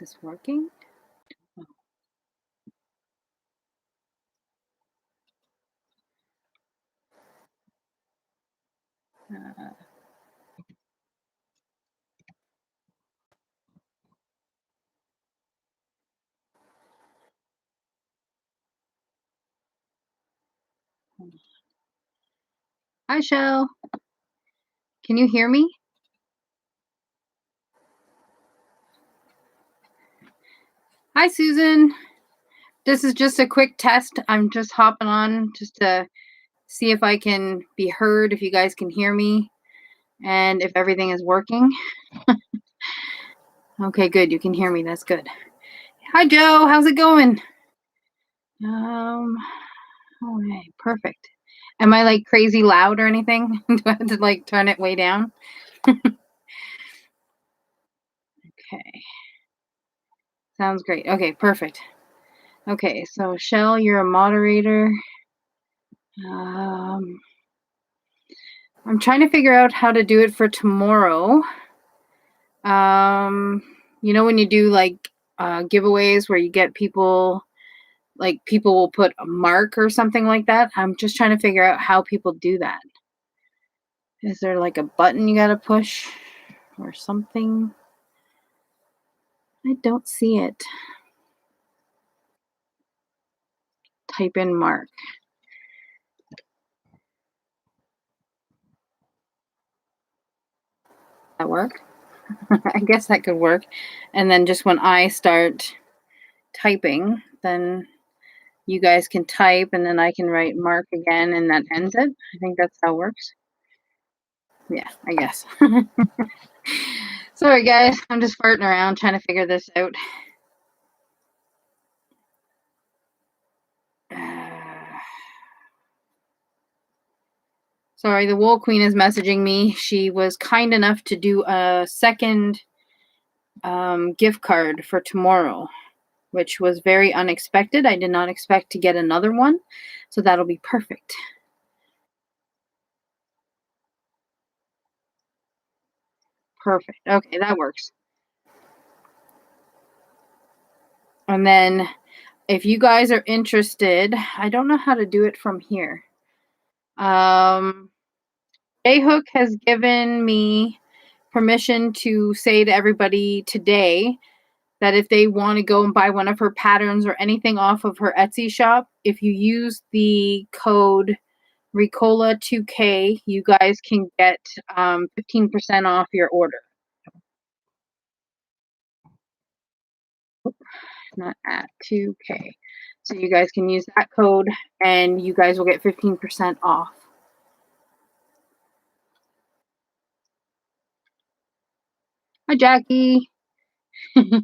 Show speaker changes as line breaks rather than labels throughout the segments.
this working? Hi, Shell. Can you hear me? Hi, Susan. This is just a quick test. I'm just hopping on just to see if I can be heard, if you guys can hear me, and if everything is working. Okay, good. You can hear me. That's good. Hi, Joe. How's it going? Okay, perfect. Am I like crazy loud or anything? Do I have to like turn it way down? Okay. Sounds great. Okay, perfect. Okay, so Shell, you're a moderator. I'm trying to figure out how to do it for tomorrow. You know when you do like giveaways where you get people, like people will put a mark or something like that. I'm just trying to figure out how people do that. Is there like a button you gotta push or something? I don't see it. Type in mark. That work? I guess that could work. And then just when I start typing, then you guys can type and then I can write mark again and that ends it. I think that's how it works. Yeah, I guess. Sorry guys, I'm just farting around trying to figure this out. Sorry, the Wool Queen is messaging me. She was kind enough to do a second gift card for tomorrow, which was very unexpected. I did not expect to get another one, so that'll be perfect. Perfect. Okay, that works. And then if you guys are interested, I don't know how to do it from here. Jayhook has given me permission to say to everybody today that if they want to go and buy one of her patterns or anything off of her Etsy shop, if you use the code Ricola2K, you guys can get 15% off your order. Not at 2K. So you guys can use that code and you guys will get 15% off. Hi, Jackie. I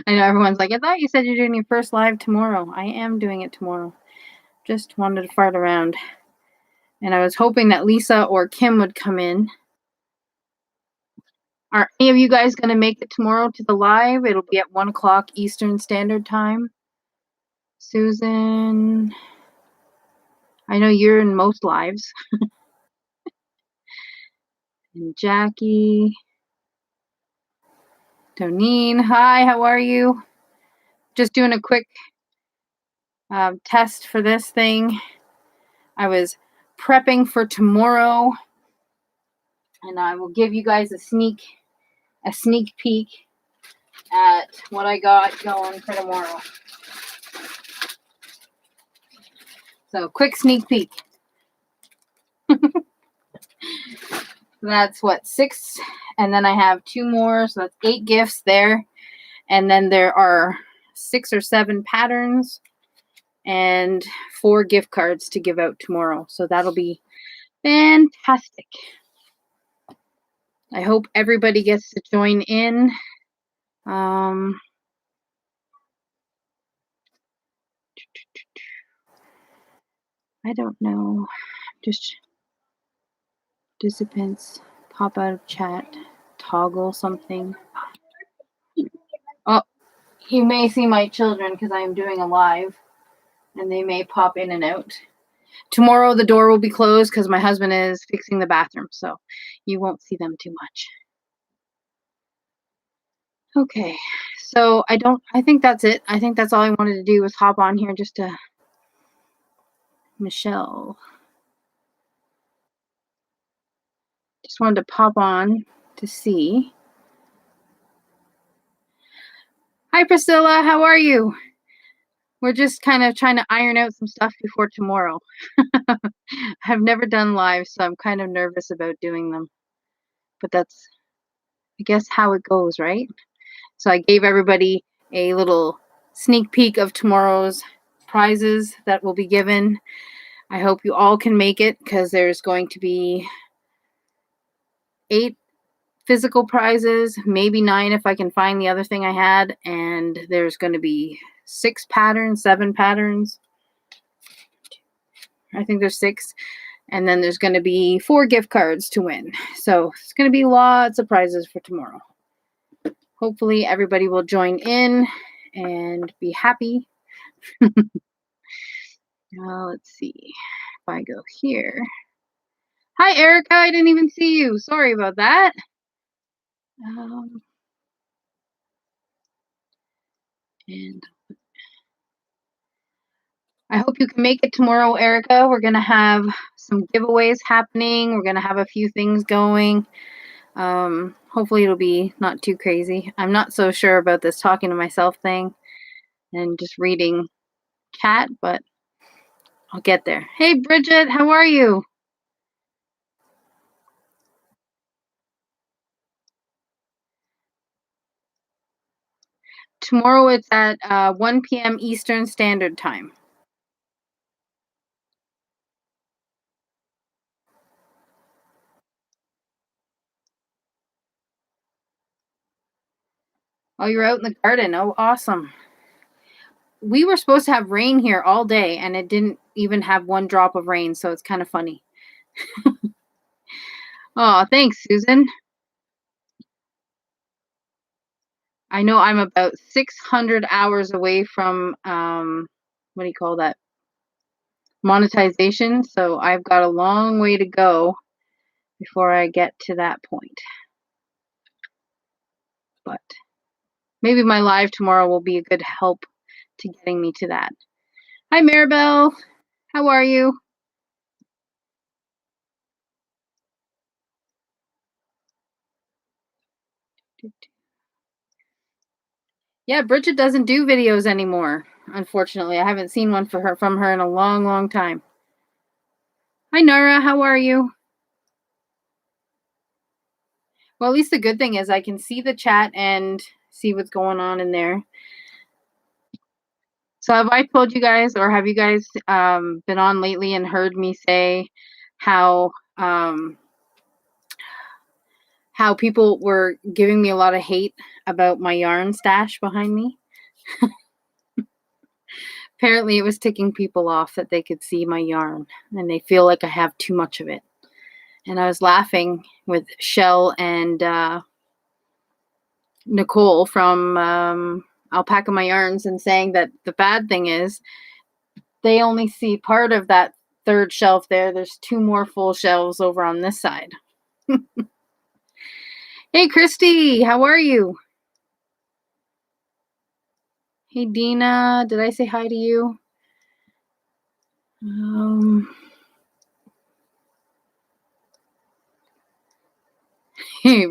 know everyone's like, I thought you said you're doing your first live tomorrow. I am doing it tomorrow. Just wanted to fart around. And I was hoping that Lisa or Kim would come in. Are any of you guys going to make it tomorrow to the live? It'll be at 1 o'clock Eastern Standard Time. Susan, I know you're in most lives. And Jackie. Tonine, hi, how are you? Just doing a quick test for this thing. I was prepping for tomorrow, and I will give you guys a sneak peek at what I got going for tomorrow. So, quick sneak peek. That's what, 6, and then I have 2 more, so that's 8 gifts there. And then there are 6 or 7 patterns and 4 gift cards to give out tomorrow. So that'll be fantastic. I hope everybody gets to join in. I don't know. Just participants, pop out of chat, toggle something. Oh, you may see my children because I am doing a live and they may pop in and out. Tomorrow the door will be closed because my husband is fixing the bathroom, so you won't see them too much. Okay, So I think that's it. I think that's all I wanted to do was hop on here just to Michelle. Just wanted to pop on to see. Hi, Priscilla. How are you? We're just kind of trying to iron out some stuff before tomorrow. I've never done live, so I'm kind of nervous about doing them. But that's, I guess, how it goes, right? So I gave everybody a little sneak peek of tomorrow's prizes that will be given. I hope you all can make it because there's going to be 8 physical prizes, maybe 9 if I can find the other thing I had, and there's going to be 6 patterns, 7 patterns. I think there's 6, and then there's going to be 4 gift cards to win. So it's going to be lots of prizes for tomorrow. Hopefully everybody will join in and be happy. Now let's see if I go here. Hi, Erica. I didn't even see you. Sorry about that. And I hope you can make it tomorrow, Erica. We're going to have some giveaways happening. We're going to have a few things going. Hopefully it'll be not too crazy. I'm not so sure about this talking to myself thing and just reading chat, but I'll get there. Hey, Bridget, how are you? Tomorrow it's at 1 p.m. Eastern Standard Time. Oh, you're out in the garden. Oh, awesome. We were supposed to have rain here all day, and it didn't even have 1 drop of rain, so it's kind of funny. Oh, thanks, Susan. I know I'm about 600 hours away from, what do you call that? Monetization. So I've got a long way to go before I get to that point. But maybe my live tomorrow will be a good help to getting me to that. Hi, Maribel. How are you? Yeah, Bridget doesn't do videos anymore. Unfortunately, I haven't seen one from her in a long, long time. Hi, Nara. How are you? Well, at least the good thing is I can see the chat and see what's going on in there. So have I told you guys, or have you guys been on lately and heard me say how people were giving me a lot of hate about my yarn stash behind me? Apparently it was ticking people off that they could see my yarn and they feel like I have too much of it. And I was laughing with Shell and Nicole from Alpaca My Yarns and saying that the bad thing is they only see part of that 3rd shelf there. There's 2 more full shelves over on this side. Hey, Christy, how are you? Hey, Dina, did I say hi to you?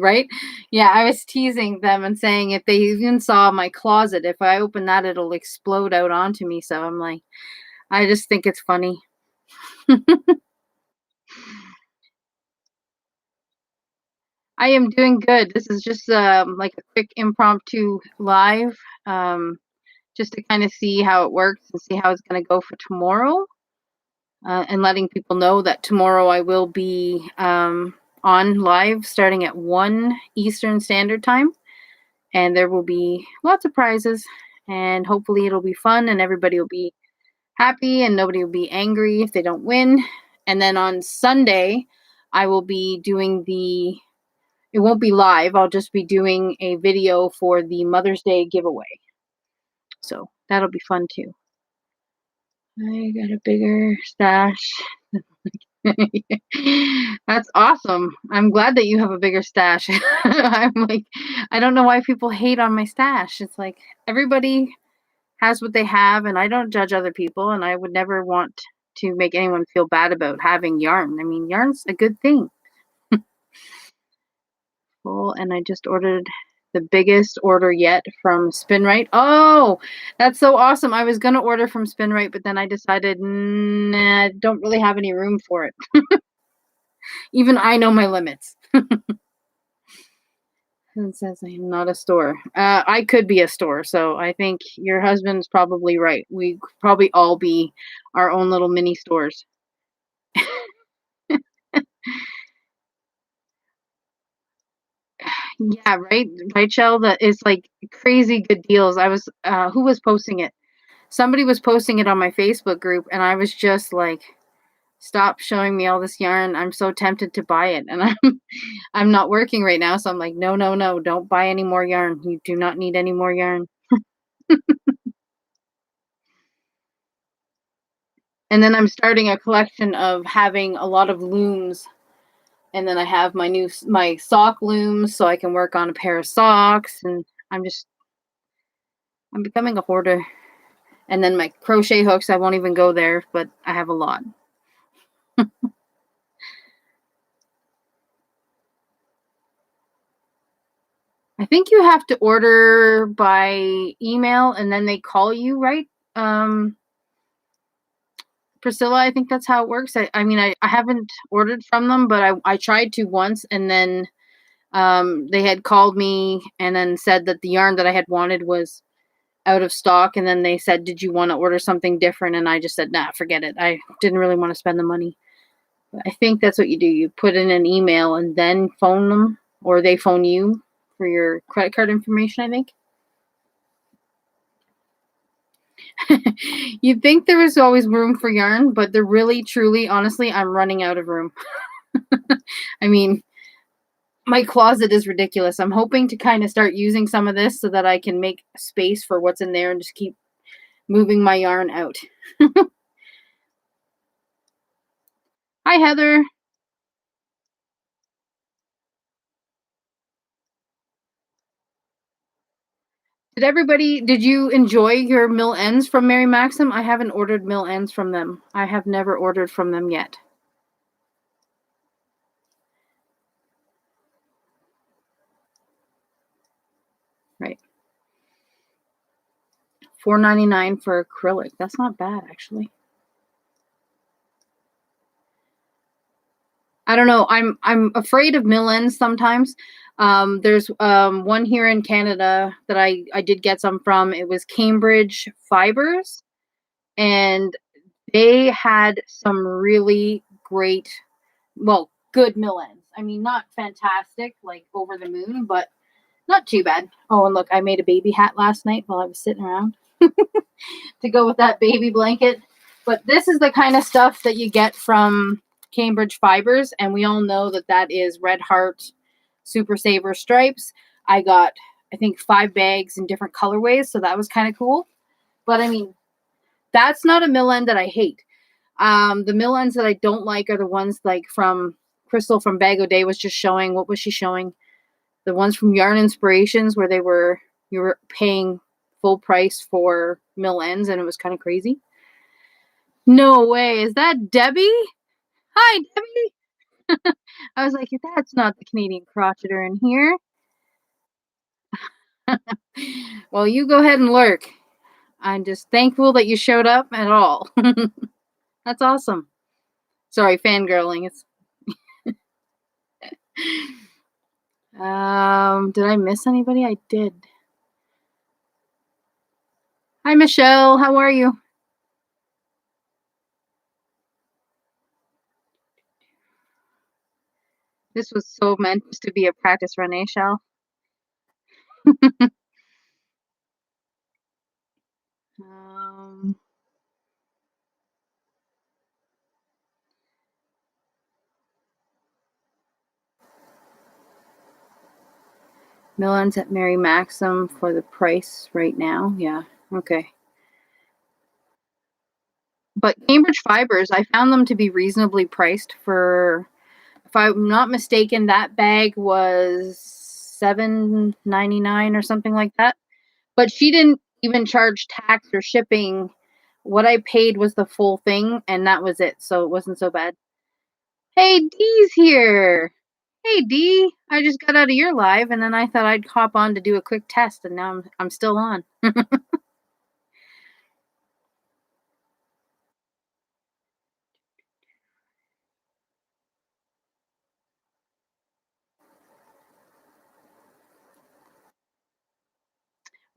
Right? Yeah, I was teasing them and saying if they even saw my closet, if I open that, it'll explode out onto me. So I'm like, I just think it's funny. I am doing good. This is just like a quick impromptu live, just to kind of see how it works and see how it's going to go for tomorrow, and letting people know that tomorrow I will be on live starting at 1 Eastern Standard Time, and there will be lots of prizes, and hopefully it'll be fun and everybody will be happy and nobody will be angry if they don't win. And then on Sunday, I will be doing it won't be live. I'll just be doing a video for the Mother's Day giveaway. So that'll be fun too. I got a bigger stash. That's awesome. I'm glad that you have a bigger stash. I'm like, I don't know why people hate on my stash. It's like everybody has what they have, and I don't judge other people, and I would never want to make anyone feel bad about having yarn. I mean, yarn's a good thing. Cool, and I just ordered the biggest order yet from Spinrite. Oh, that's so awesome. I was gonna order from Spinrite, but then I decided, nah, I don't really have any room for it. Even I know my limits. It says I am not a store. I could be a store, so I think your husband's probably right. We could probably all be our own little mini stores. Yeah, right, right, Shell. That is like crazy good deals. I was, who was posting it? Somebody was posting it on my Facebook group, and I was just like, "Stop showing me all this yarn. I'm so tempted to buy it." And I'm not working right now, so I'm like, "No, no, no, don't buy any more yarn. You do not need any more yarn." And then I'm starting a collection of having a lot of looms, and then I have my sock looms, so I can work on a pair of socks, and I'm becoming a hoarder. And then my crochet hooks, I won't even go there, but I have a lot. I think you have to order by email and then they call you, right? Um, Priscilla, I think that's how it works. I mean, I haven't ordered from them, but I tried to once, and then they had called me and then said that the yarn that I had wanted was out of stock. And then they said, "Did you want to order something different?" And I just said, "Nah, forget it. I didn't really want to spend the money." But I think that's what you do. You put in an email and then phone them, or they phone you for your credit card information, I think. You'd think there was always room for yarn, but there really, truly, honestly, I'm running out of room. I mean, my closet is ridiculous. I'm hoping to kind of start using some of this so that I can make space for what's in there and just keep moving my yarn out. Hi, Heather. Did you enjoy your mill ends from Mary Maxim? I haven't ordered mill ends from them. I have never ordered from them yet. Right. $4.99 for acrylic. That's not bad, actually. I don't know. I'm afraid of mill ends sometimes. There's one here in Canada that I did get some from. It was Cambridge Fibers, and they had some really great, well, good mill ends. I mean, not fantastic, like over the moon, but not too bad. Oh, and look, I made a baby hat last night while I was sitting around to go with that baby blanket. But this is the kind of stuff that you get from Cambridge Fibers, and we all know that that is Red Heart Super Saver stripes. I got, I think, 5 bags in different colorways, so that was kind of cool. But I mean, that's not a mill end that I hate. The mill ends that I don't like are the ones like from Crystal from Bag O' Day was just showing. What was she showing? The ones from Yarn Inspirations where you were paying full price for mill ends, and it was kind of crazy. No way. Is that Debbie? Hi, Debbie. I was like, that's not the Canadian crocheter in here. Well, you go ahead and lurk. I'm just thankful that you showed up at all. That's awesome. Sorry, fangirling. It's did I miss anybody? I did. Hi, Michelle. How are you? This was so meant to be a practice run, eh, Shell? um, Millens at Mary Maxim for the price right now. Yeah. Okay. But Cambridge Fibers, I found them to be reasonably priced for, if I'm not mistaken, that bag was $7.99 or something like that. But she didn't even charge tax or shipping. What I paid was the full thing, and that was it. So it wasn't so bad. Hey, Dee's here. Hey, Dee. I just got out of your live, and then I thought I'd hop on to do a quick test, and now I'm still on.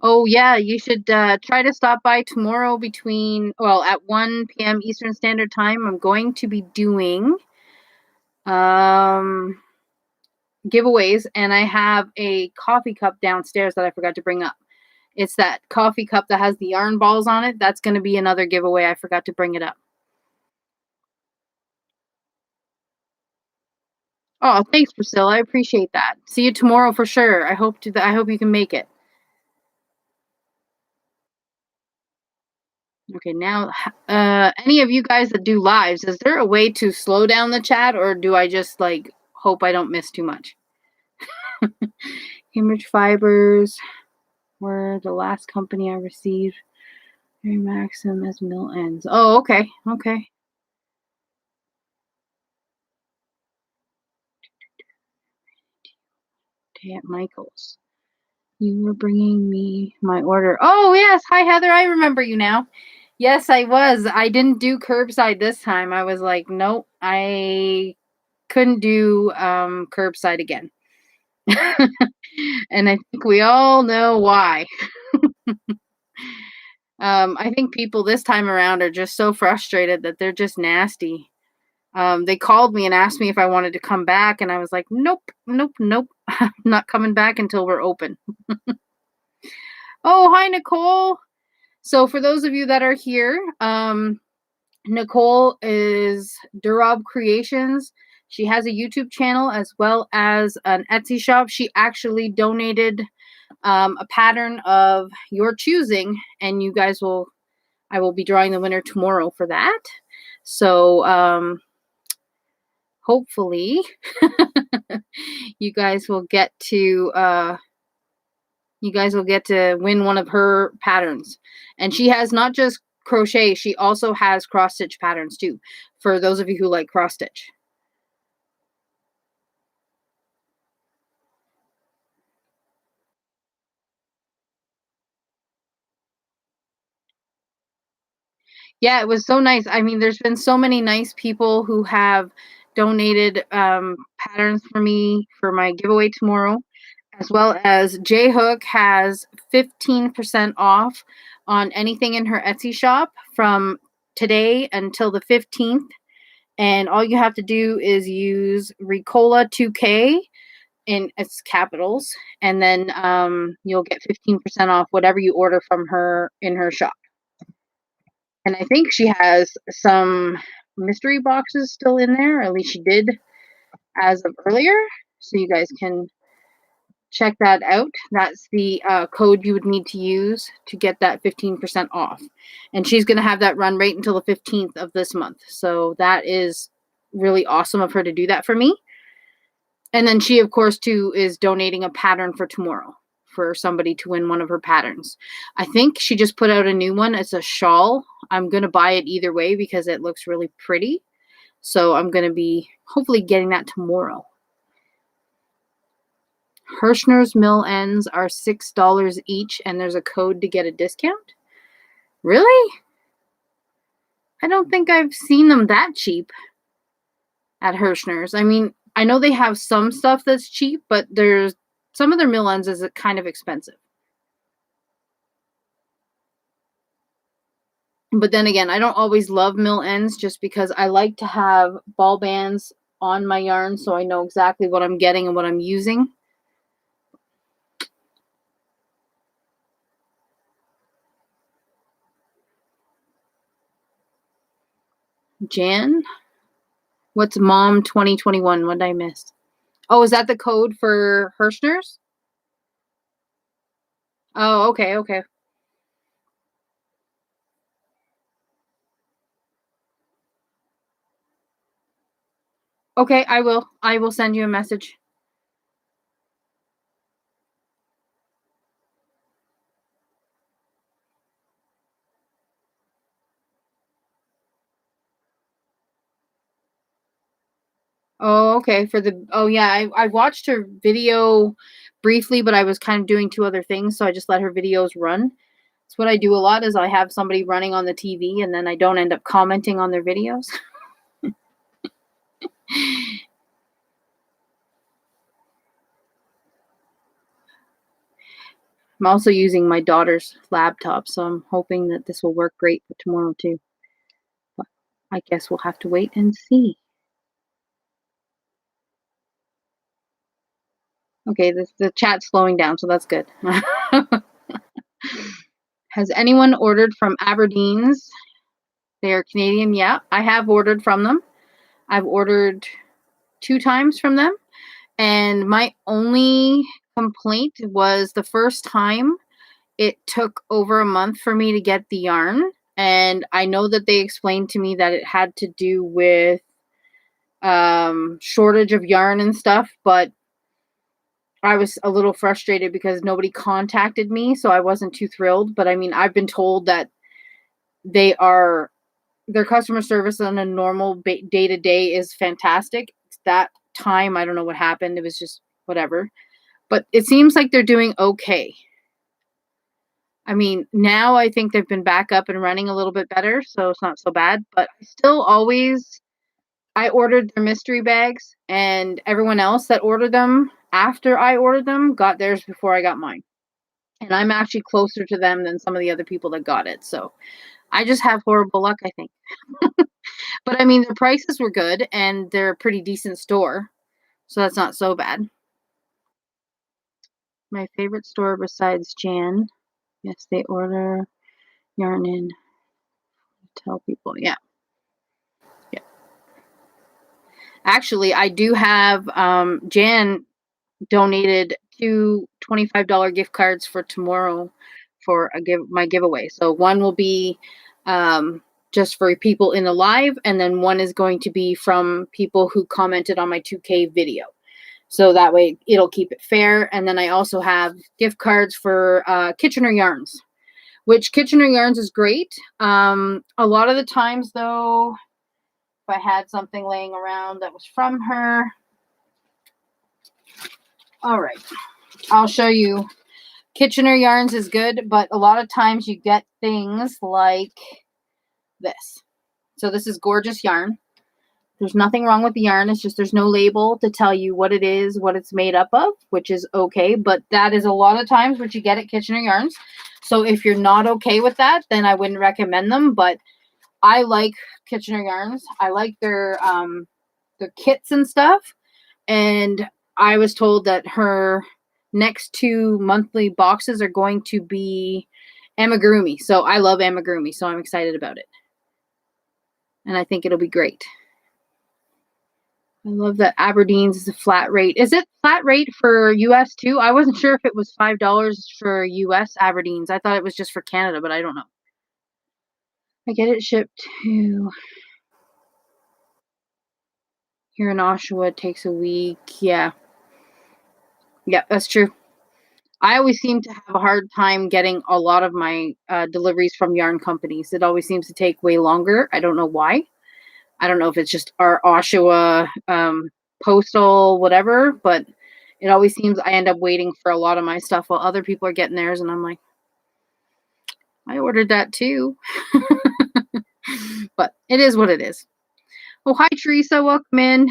Oh, yeah, you should try to stop by tomorrow at 1 p.m. Eastern Standard Time. I'm going to be doing um, giveaways, and I have a coffee cup downstairs that I forgot to bring up. It's that coffee cup that has the yarn balls on it. That's going to be another giveaway. I forgot to bring it up. Oh, thanks, Priscilla. I appreciate that. See you tomorrow for sure. I hope you can make it. Okay, now, any of you guys that do lives, is there a way to slow down the chat, or do I just like hope I don't miss too much? Cambridge Fibers were the last company I received. Very Maxim as mill ends. Oh, okay, okay. Okay, at Michael's. You were bringing me my order. Oh, yes. Hi, Heather. I remember you now. Yes, I was. I didn't do curbside this time. I was like, nope, I couldn't do curbside again. And I think we all know why. I think people this time around are just so frustrated that they're just nasty. They called me and asked me if I wanted to come back, and I was like, nope, nope, nope. I'm not coming back until we're open. Oh, hi, Nicole. So for those of you that are here, Nicole is Durab Creations. She has a YouTube channel as well as an Etsy shop. She actually donated a pattern of your choosing, and I will be drawing the winner tomorrow for that. So hopefully you guys will get to win one of her patterns. And she has not just crochet, she also has cross stitch patterns too, for those of you who like cross stitch. Yeah, it was so nice. I mean, there's been so many nice people who have donated patterns for me for my giveaway tomorrow, as well as J Hook has 15% off on anything in her Etsy shop from today until the 15th. And all you have to do is use Ricola 2K in its capitals, and then you'll get 15% off whatever you order from her in her shop. And I think she has some mystery boxes still in there, or at least she did as of earlier. So you guys can check that out. That's the code you would need to use to get that 15% off. And she's going to have that run right until the 15th of this month. So that is really awesome of her to do that for me. And then she, of course, too, is donating a pattern for tomorrow for somebody to win one of her patterns. I think she just put out a new one. It's a shawl. I'm going to buy it either way because it looks really pretty. So I'm going to be hopefully getting that tomorrow. Hirschner's mill ends are $6 each, and there's a code to get a discount. Really? I don't think I've seen them that cheap at Hirschner's. I mean, I know they have some stuff that's cheap, but there's some of their mill ends is kind of expensive. But then again, I don't always love mill ends just because I like to have ball bands on my yarn so I know exactly what I'm getting and what I'm using. Jan? What's Mom 2021? What did I miss? Oh, is that the code for Hirschner's? Oh, okay, okay. Okay, I will. I will send you a message. Oh, okay. Oh yeah, I watched her video briefly, but I was kind of doing two other things, so I just let her videos run. That's what I do a lot is I have somebody running on the TV and then I don't end up commenting on their videos. I'm also using my daughter's laptop, so I'm hoping that this will work great for tomorrow too. But I guess we'll have to wait and see. Okay, the chat's slowing down, so that's good. Has anyone ordered from Aberdeen's? They are Canadian. Yeah, I have ordered from them. I've ordered 2 times from them, and my only complaint was the first time it took over a month for me to get the yarn, and I know that they explained to me that it had to do with shortage of yarn and stuff, but I was a little frustrated because nobody contacted me, so I wasn't too thrilled. But I mean, I've been told that they are their customer service on a normal day to day is fantastic. That time, I don't know what happened. It was just whatever. But it seems like they're doing okay. I mean, now I think they've been back up and running a little bit better, so it's not so bad. But I ordered their mystery bags, and everyone else that ordered them after I ordered them got theirs before I got mine. And I'm actually closer to them than some of the other people that got it. So I just have horrible luck, I think. But I mean, the prices were good, and they're a pretty decent store. So that's not so bad. My favorite store besides Jan. Yes, they order yarn in. Tell people. Yeah. Yeah. Actually, I do have Jan donated two $25 gift cards for tomorrow for my giveaway. So one will be just for people in the live, and then one is going to be from people who commented on my 2K video. So that way it'll keep it fair. And then I also have gift cards for Kitchener Yarns, which Kitchener Yarns is great. A lot of the times, though, if I had something laying around that was from her. All right, I'll show you. Kitchener Yarns is good, but a lot of times you get things like this. So this is gorgeous yarn. There's nothing wrong with the yarn. It's just there's no label to tell you what it is, what it's made up of, which is okay. But that is a lot of times what you get at Kitchener Yarns. So if you're not okay with that, then I wouldn't recommend them. But I like Kitchener Yarns. I like their kits and stuff. And I was told that her next 2 monthly boxes are going to be amigurumi. So I love amigurumi, so I'm excited about it. And I think it'll be great. I love that Aberdeen's is a flat rate. Is it flat rate for US too? I wasn't sure if it was $5 for US Aberdeen's. I thought it was just for Canada, but I don't know. I get it shipped to here in Oshawa. It takes a week. Yeah. Yeah, that's true. I always seem to have a hard time getting a lot of my deliveries from yarn companies. It always seems to take way longer. I don't know why. I don't know if it's just our Oshawa postal whatever, but it always seems I end up waiting for a lot of my stuff while other people are getting theirs, and I'm like, I ordered that too. But it is what it is. Oh, hi Teresa, welcome in.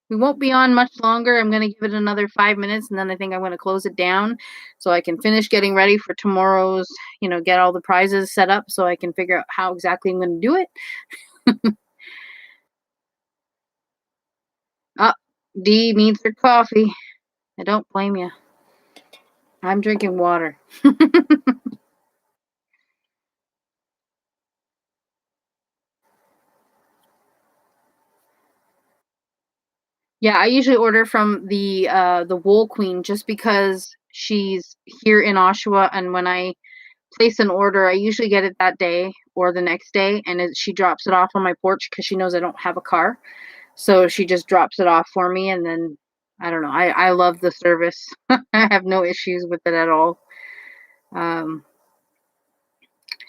We won't be on much longer. I'm going to give it another 5 minutes, and then I think I'm going to close it down so I can finish getting ready for tomorrow's, get all the prizes set up so I can figure out how exactly I'm going to do it. Oh, Dee needs her coffee. I don't blame you. I'm drinking water. Yeah, I usually order from the Wool Queen just because she's here in Oshawa, and when I place an order, I usually get it that day or the next day, and she drops it off on my porch because she knows I don't have a car. So she just drops it off for me, and then I don't know. I love the service. I have no issues with it at all. Um,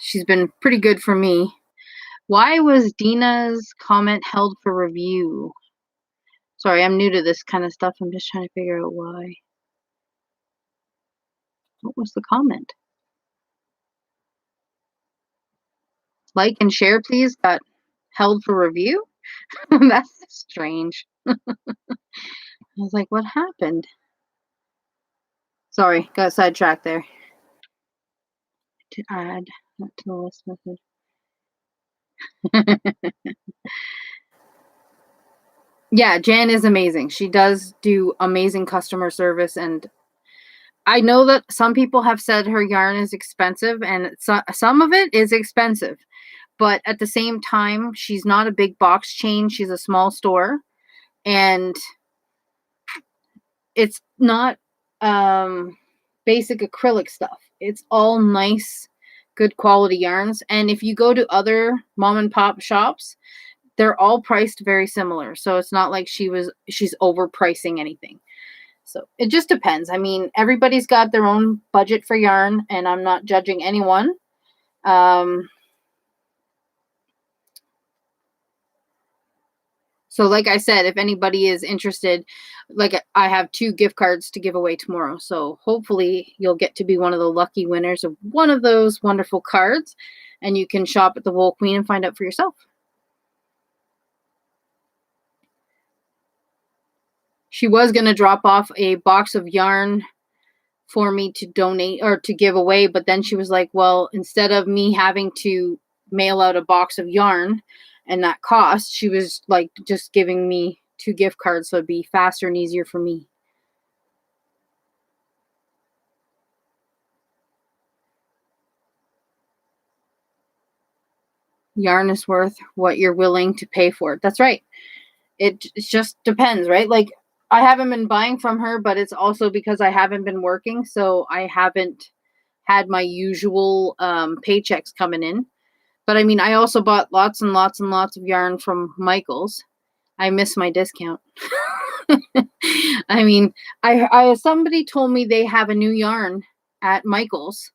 she's been pretty good for me. Why was Dina's comment held for review? Sorry, I'm new to this kind of stuff. I'm just trying to figure out why. What was the comment? Like and share, please. Got held for review? That's strange. I was like, what happened? Sorry, got sidetracked there. To add that to the list method. Yeah, Jan is amazing. She does do amazing customer service, and I know that some people have said her yarn is expensive, and some of it is expensive. But at the same time, she's not a big box chain. She's a small store, and it's not basic acrylic stuff. It's all nice, good quality yarns. And if you go to other mom and pop shops, they're all priced very similar. So it's not like she's overpricing anything. So it just depends. I mean, everybody's got their own budget for yarn, and I'm not judging anyone. So like I said, if anybody is interested, like I have 2 gift cards to give away tomorrow. So hopefully you'll get to be one of the lucky winners of one of those wonderful cards, and you can shop at the Wool Queen and find out for yourself. She was going to drop off a box of yarn for me to donate or to give away, but then she was like, well, instead of me having to mail out a box of yarn and that cost, she was like just giving me 2 gift cards so it'd be faster and easier for me. Yarn is worth what you're willing to pay for it. That's right. It just depends, right? Like I haven't been buying from her, but it's also because I haven't been working, so I haven't had my usual paychecks coming in. But I mean, I also bought lots and lots and lots of yarn from Michaels. I miss my discount. I mean, I somebody told me they have a new yarn at Michaels,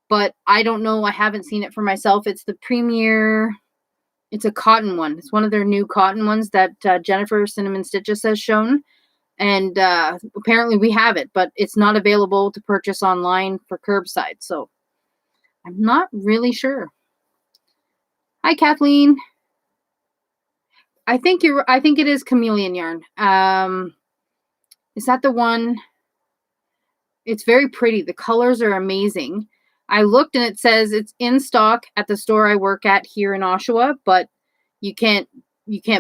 but I don't know. I haven't seen it for myself. It's the Premier. It's a cotton one. It's one of their new cotton ones that Jennifer Cinnamon Stitches has shown. And apparently we have it, but it's not available to purchase online for curbside. So I'm not really sure. Hi, Kathleen. I think it is chameleon yarn. Is that the one? It's very pretty. The colors are amazing. I looked and it says it's in stock at the store I work at here in Oshawa, but you can't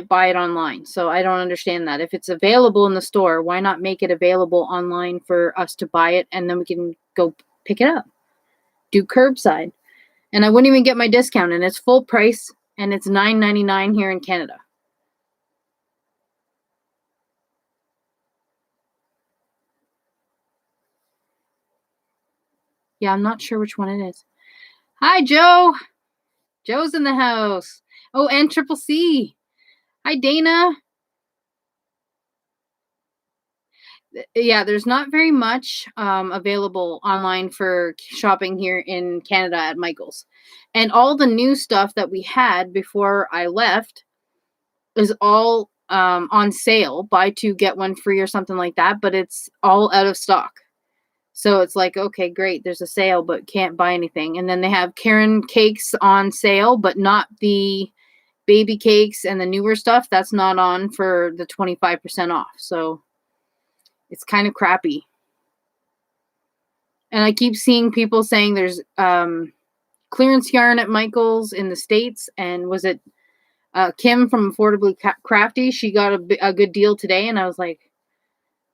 buy it online. So I don't understand that. If it's available in the store, why not make it available online for us to buy it and then we can go pick it up? Do curbside. And I wouldn't even get my discount, and it's full price, and it's $9.99 here in Canada. Yeah, I'm not sure which one it is. Hi, Joe. Joe's in the house. Oh, and Triple C. Hi, Dana. Yeah, there's not very much available online for shopping here in Canada at Michael's. And all the new stuff that we had before I left is all on sale. Buy 2, get 1 free or something like that. But it's all out of stock. So it's like, okay, great. There's a sale, but can't buy anything. And then they have Karen cakes on sale, but not the baby cakes and the newer stuff. That's not on for the 25% off. So it's kind of crappy. And I keep seeing people saying there's clearance yarn at Michael's in the States. And was it Kim from Affordably Crafty? She got a good deal today. And I was like,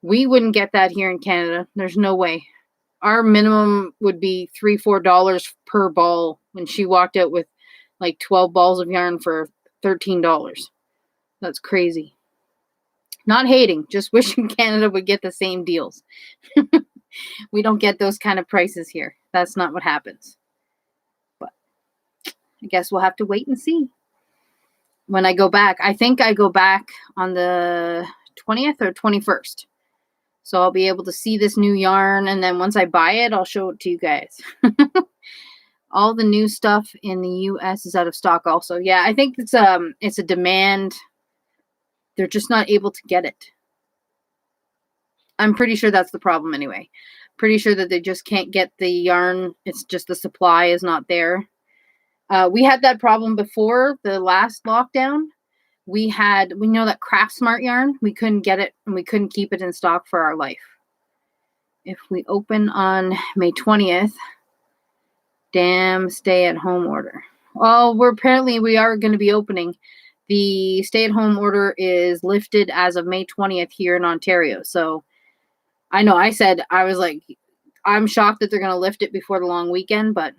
we wouldn't get that here in Canada. There's no way. Our minimum would be $3-4 per ball when she walked out with like 12 balls of yarn for $13. That's crazy. Not hating, just wishing Canada would get the same deals. We don't get those kind of prices here. That's not what happens. But I guess we'll have to wait and see. when I go back. I think I go back on the 20th or 21st. So I'll be able to see this new yarn, and then once I buy it, I'll show it to you guys. All the new stuff in the US is out of stock also. Yeah, I think it's a demand. They're just not able to get it. I'm pretty sure that's the problem anyway. Pretty sure that they just can't get the yarn. It's just the supply is not there. We had that problem before the last lockdown. We know that Craft Smart yarn, we couldn't get it and we couldn't keep it in stock for our life. If we open on May 20th, damn stay-at-home order. Well, we are going to be opening. The stay-at-home order is lifted as of May 20th here in Ontario. So I know I was like, I'm shocked that they're going to lift it before the long weekend, but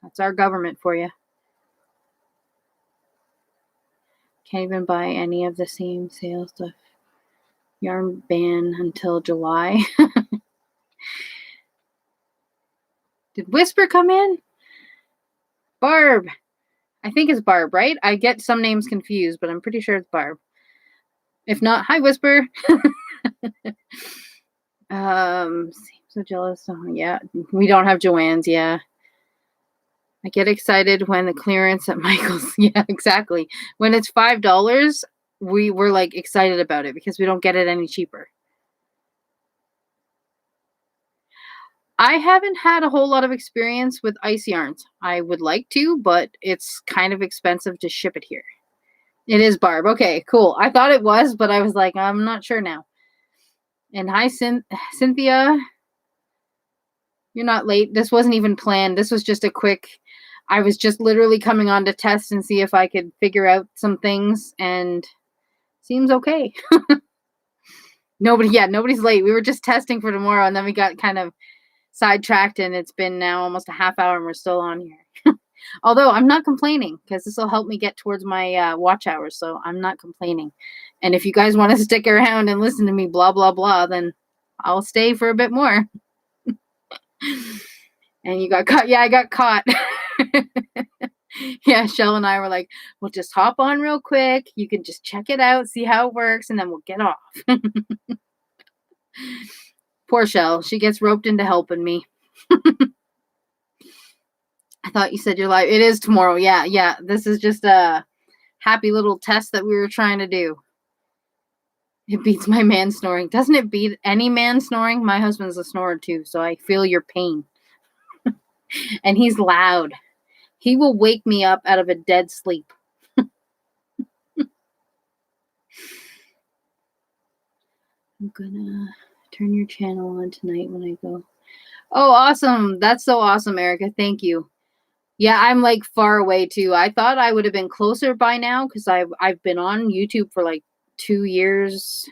that's our government for you. Can't even buy any of the same sale stuff. Yarn ban until July. Did Whisper come in? Barb. I think it's Barb, right? I get some names confused, but I'm pretty sure it's Barb. If not, hi, Whisper. So jealous. Oh, yeah, we don't have Joanne's. Yeah. I get excited when the clearance at Michael's. Yeah, exactly. When it's $5, we're like excited about it because we don't get it any cheaper. I haven't had a whole lot of experience with ice yarns. I would like to, but it's kind of expensive to ship it here. It is Barb. Okay, cool. I thought it was, but I was like, I'm not sure now. And hi, Cynthia. You're not late. This wasn't even planned. This was just a quick... I was just literally coming on to test and see if I could figure out some things, and seems okay. Nobody's late. We were just testing for tomorrow, and then we got kind of sidetracked, and it's been now almost a half hour, and we're still on here. Although I'm not complaining, because this will help me get towards my watch hours, so I'm not complaining. And if you guys want to stick around and listen to me blah, blah, blah, then I'll stay for a bit more. And you got caught. Yeah, I got caught. Yeah, Shell and I were like, we'll just hop on real quick. You can just check it out, see how it works, and then we'll get off. Poor Shell. She gets roped into helping me. I thought you said you're live. It is tomorrow. Yeah. This is just a happy little test that we were trying to do. It beats my man snoring. Doesn't it beat any man snoring? My husband's a snorer too, so I feel your pain. And he's loud. He will wake me up out of a dead sleep. I'm gonna turn your channel on tonight when I go. Oh, awesome. That's so awesome, Erica. Thank you. Yeah, I'm like far away too. I thought I would have been closer by now because I've been on YouTube for like 2 years,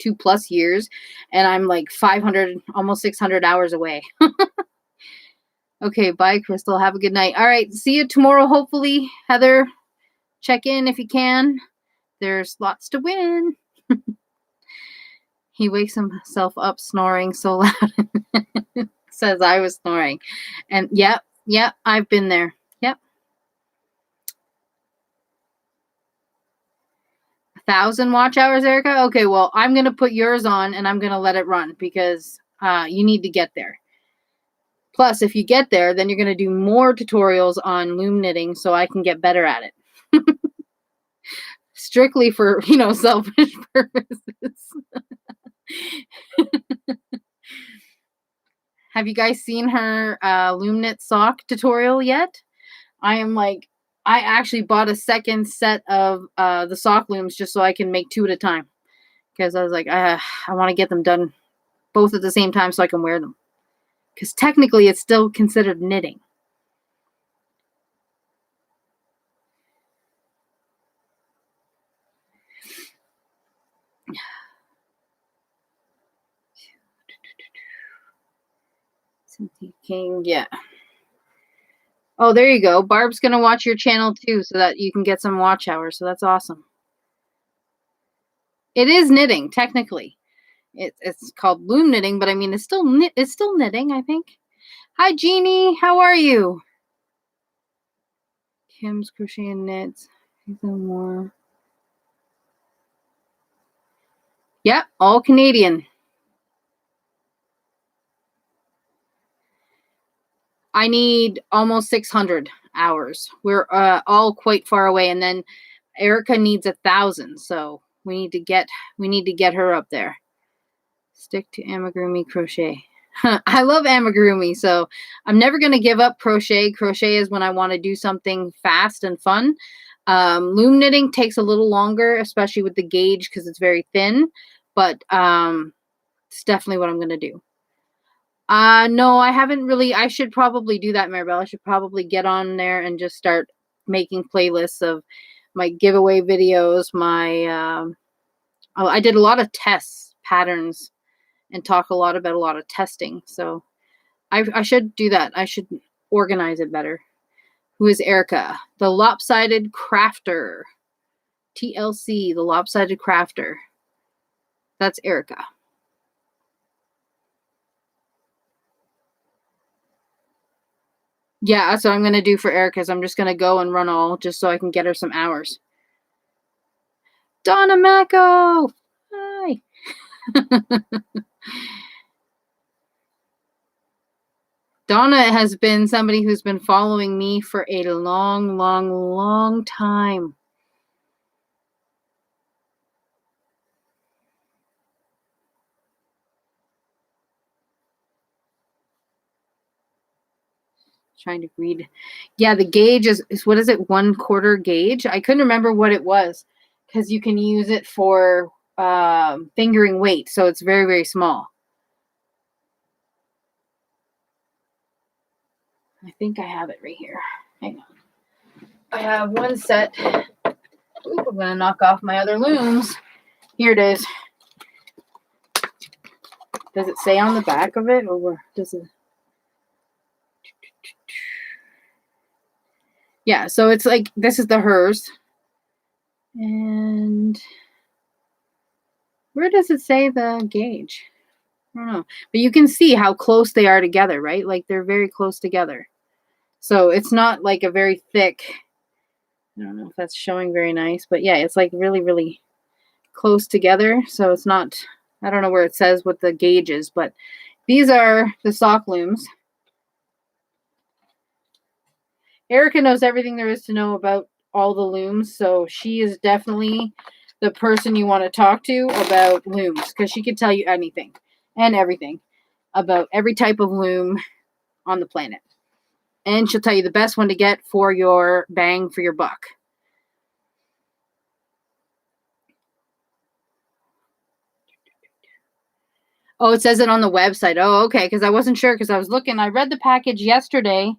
2+ years, and I'm like 500, almost 600 hours away. Okay, bye, Crystal. Have a good night. All right, see you tomorrow, hopefully. Heather, check in if you can. There's lots to win. He wakes himself up snoring so loud. Says I was snoring. And yep, I've been there. Yep. 1,000 watch hours, Erica? Okay, well, I'm going to put yours on and I'm going to let it run because you need to get there. Plus, if you get there, then you're going to do more tutorials on loom knitting so I can get better at it. Strictly for, selfish purposes. Have you guys seen her loom knit sock tutorial yet? I actually bought a second set of the sock looms just so I can make 2 at a time. Because I was like, I want to get them done both at the same time so I can wear them. Because technically it's still considered knitting. Cynthia King, yeah. Oh, there you go. Barb's going to watch your channel too so that you can get some watch hours. So that's awesome. It is knitting, technically. It's called loom knitting, but I mean, it's still knitting, I think. Hi, Jeannie. How are you? Kim's Crochet and Knits. More. Yep, all Canadian. I need almost 600 hours. We're all quite far away, and then Erica needs 1,000. So we need to get her up there. Stick to amigurumi crochet. I love amigurumi, so I'm never going to give up crochet. Crochet is when I want to do something fast and fun. Loom knitting takes a little longer, especially with the gauge because it's very thin, but it's definitely what I'm going to do. No, I haven't really. I should probably do that, Maribel. I should probably get on there and just start making playlists of my giveaway videos, I did a lot of tests, patterns, and talk a lot about a lot of testing. So I should do that. I should organize it better. Who is Erica? The Lopsided Crafter. TLC, the Lopsided Crafter. That's Erica. Yeah, that's what I'm going to do for Erica. I'm just going to go and run all just so I can get her some hours. Donna Mako! Hi! Donna has been somebody who's been following me for a long, long, long time. Trying to read. Yeah, the gauge is what is it? 1/4 gauge? I couldn't remember what it was because you can use it for fingering weight. So it's very, very small. I think I have it right here. Hang on. I have one set. Oop, I'm going to knock off my other looms. Here it is. Does it say on the back of it, or does it? Yeah, so it's like, this is the hers. And where does it say the gauge? I don't know. But you can see how close they are together, right? Like they're very close together. So it's not like a very thick, I don't know if that's showing very nice, but yeah, it's like really, really close together. So it's not, I don't know where it says what the gauge is, but these are the sock looms. Erica knows everything there is to know about all the looms, so she is definitely the person you want to talk to about looms because she can tell you anything and everything about every type of loom on the planet. And she'll tell you the best one to get for your bang for your buck. Oh, it says it on the website. Oh, okay, because I wasn't sure because I was looking. I read the package yesterday,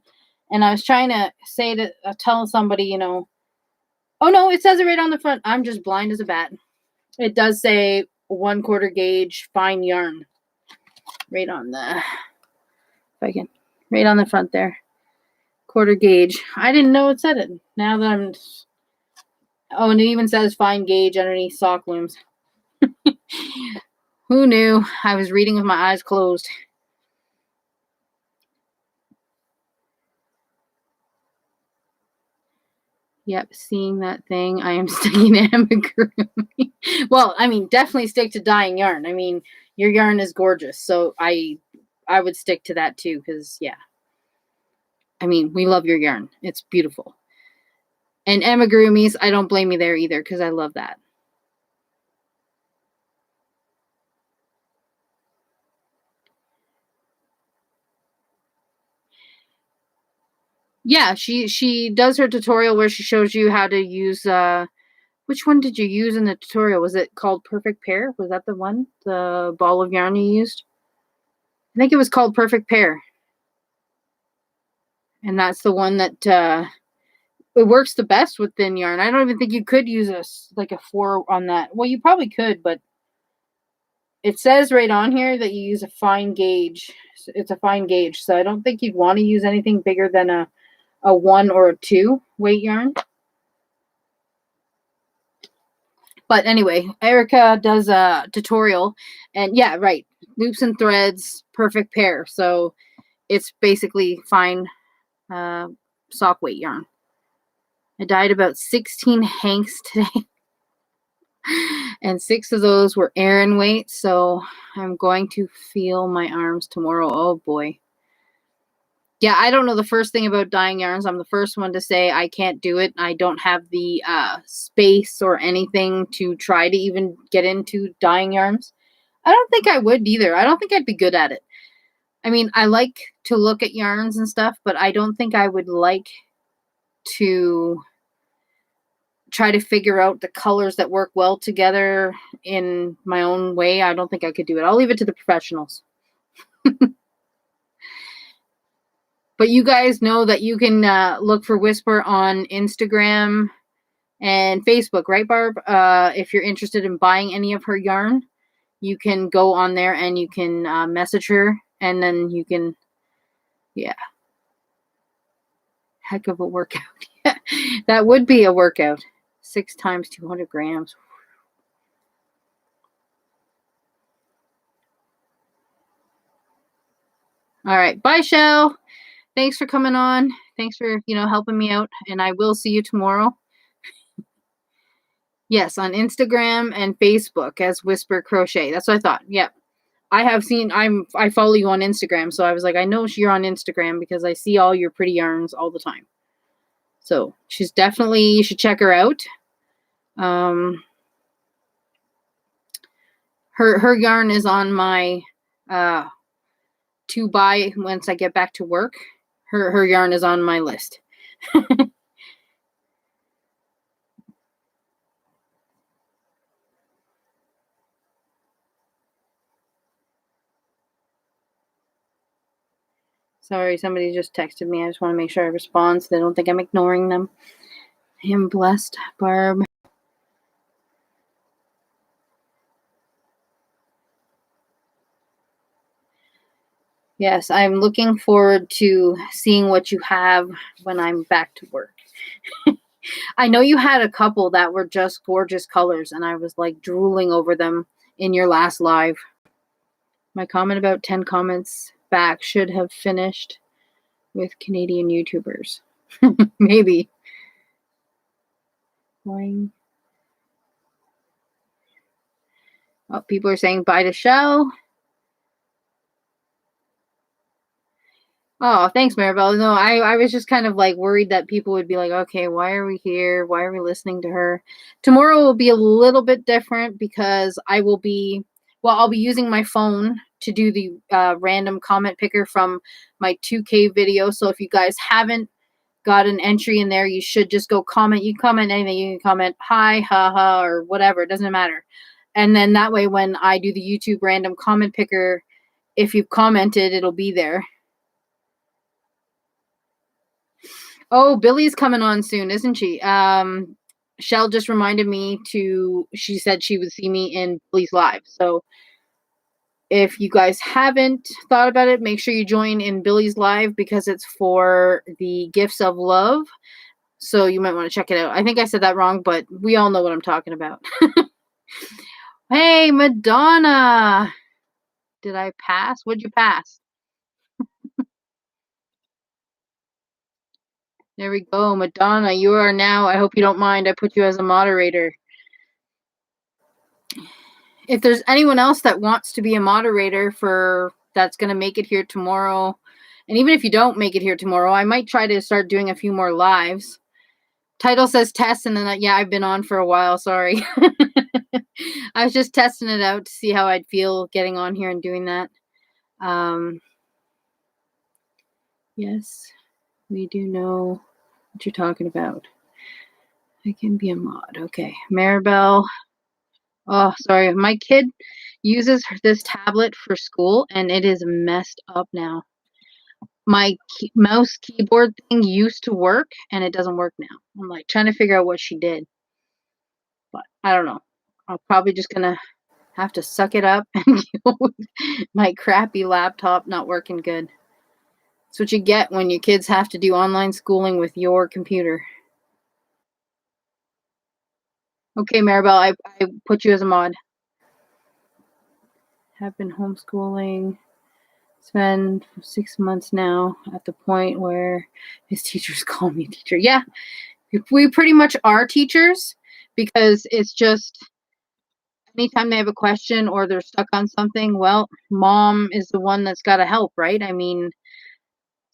and I was trying to say to tell somebody, you know, oh no, it says it right on the front. I'm just blind as a bat. It does say 1/4 gauge fine yarn right on the, if I can, right on the front there. 1/4 gauge. I didn't know it said it. Now that I'm, oh, and it even says fine gauge underneath sock looms. Who knew? I was reading with my eyes closed. Yep, seeing that thing. I am sticking to amigurumi. Well, I mean, definitely stick to dyeing yarn. I mean, your yarn is gorgeous, so I would stick to that too, because yeah. I mean, we love your yarn. It's beautiful. And amigurumis, I don't blame you there either, because I love that. Yeah, she does her tutorial where she shows you how to use which one did you use in the tutorial? Was it called Perfect Pair? Was that the one? The ball of yarn you used? I think it was called Perfect Pair. And that's the one that it works the best with thin yarn. I don't even think you could use like a 4 on that. Well, you probably could, but it says right on here that you use a fine gauge. It's a fine gauge, so I don't think you'd want to use anything bigger than a 1 or a 2 weight yarn. But anyway, Erica does a tutorial, and yeah, right, loops and threads, perfect pair. So it's basically fine sock weight yarn. I dyed about 16 hanks today. And 6 of those were Aran weight, so I'm going to feel my arms tomorrow. Oh boy. Yeah, I don't know the first thing about dyeing yarns. I'm the first one to say I can't do it. I don't have the space or anything to try to even get into dyeing yarns. I don't think I would either. I don't think I'd be good at it. I mean, I like to look at yarns and stuff, but I don't think I would like to try to figure out the colors that work well together in my own way. I don't think I could do it. I'll leave it to the professionals. But you guys know that you can look for Whisper on Instagram and Facebook, right, Barb? If you're interested in buying any of her yarn, you can go on there and you can message her, and then you can, yeah. Heck of a workout. That would be a workout. 6 times 200 grams. All right. Bye, Shell. Thanks for coming on. Thanks for, helping me out. And I will see you tomorrow. Yes, on Instagram and Facebook as Whisper Crochet. That's what I thought. Yep. I follow you on Instagram, so I was like, I know you're on Instagram because I see all your pretty yarns all the time. So you should check her out. Her yarn is on my to buy once I get back to work. Her yarn is on my list. Sorry, somebody just texted me. I just want to make sure I respond so they don't think I'm ignoring them. I am blessed, Barb. Yes, I'm looking forward to seeing what you have when I'm back to work. I know you had a couple that were just gorgeous colors, and I was like drooling over them in your last live. My comment about 10 comments back should have finished with Canadian YouTubers. Maybe. Boing. Oh, people are saying bye to Shell. Oh, thanks, Maribel. No, I was just kind of like worried that people would be like, okay, why are we here? Why are we listening to her? Tomorrow will be a little bit different because I'll be using my phone to do the random comment picker from my 2K video. So if you guys haven't got an entry in there, you should just go comment. You can comment anything. You can comment hi, haha, or whatever. It doesn't matter. And then that way, when I do the YouTube random comment picker, if you've commented, it'll be there. Oh, Billy's coming on soon, isn't she? Shell just reminded me she said she would see me in Billy's live. So if you guys haven't thought about it, make sure you join in Billy's live because it's for the gifts of love. So you might want to check it out. I think I said that wrong, but we all know what I'm talking about. Hey, Madonna. Did I pass? What'd you pass? There we go. Madonna, you are now, I hope you don't mind, I put you as a moderator. If there's anyone else that wants to be a moderator that's going to make it here tomorrow, and even if you don't make it here tomorrow, I might try to start doing a few more lives. Title says test, and then, I've been on for a while, sorry. I was just testing it out to see how I'd feel getting on here and doing that. Yes, we do know what you're talking about. I can be a mod. Okay. Maribel. Oh, sorry. My kid uses this tablet for school, and it is messed up now. My mouse keyboard thing used to work, and it doesn't work now. I'm like trying to figure out what she did. But I don't know. I'm probably just going to have to suck it up and deal with my crappy laptop not working good. That's what you get when your kids have to do online schooling with your computer. Okay, Maribel, I put you as a mod. Have been homeschooling Sven for 6 months now at the point where his teachers call me teacher. Yeah, We pretty much are teachers because it's just anytime they have a question or they're stuck on something, well, mom is the one that's got to help, right? I mean,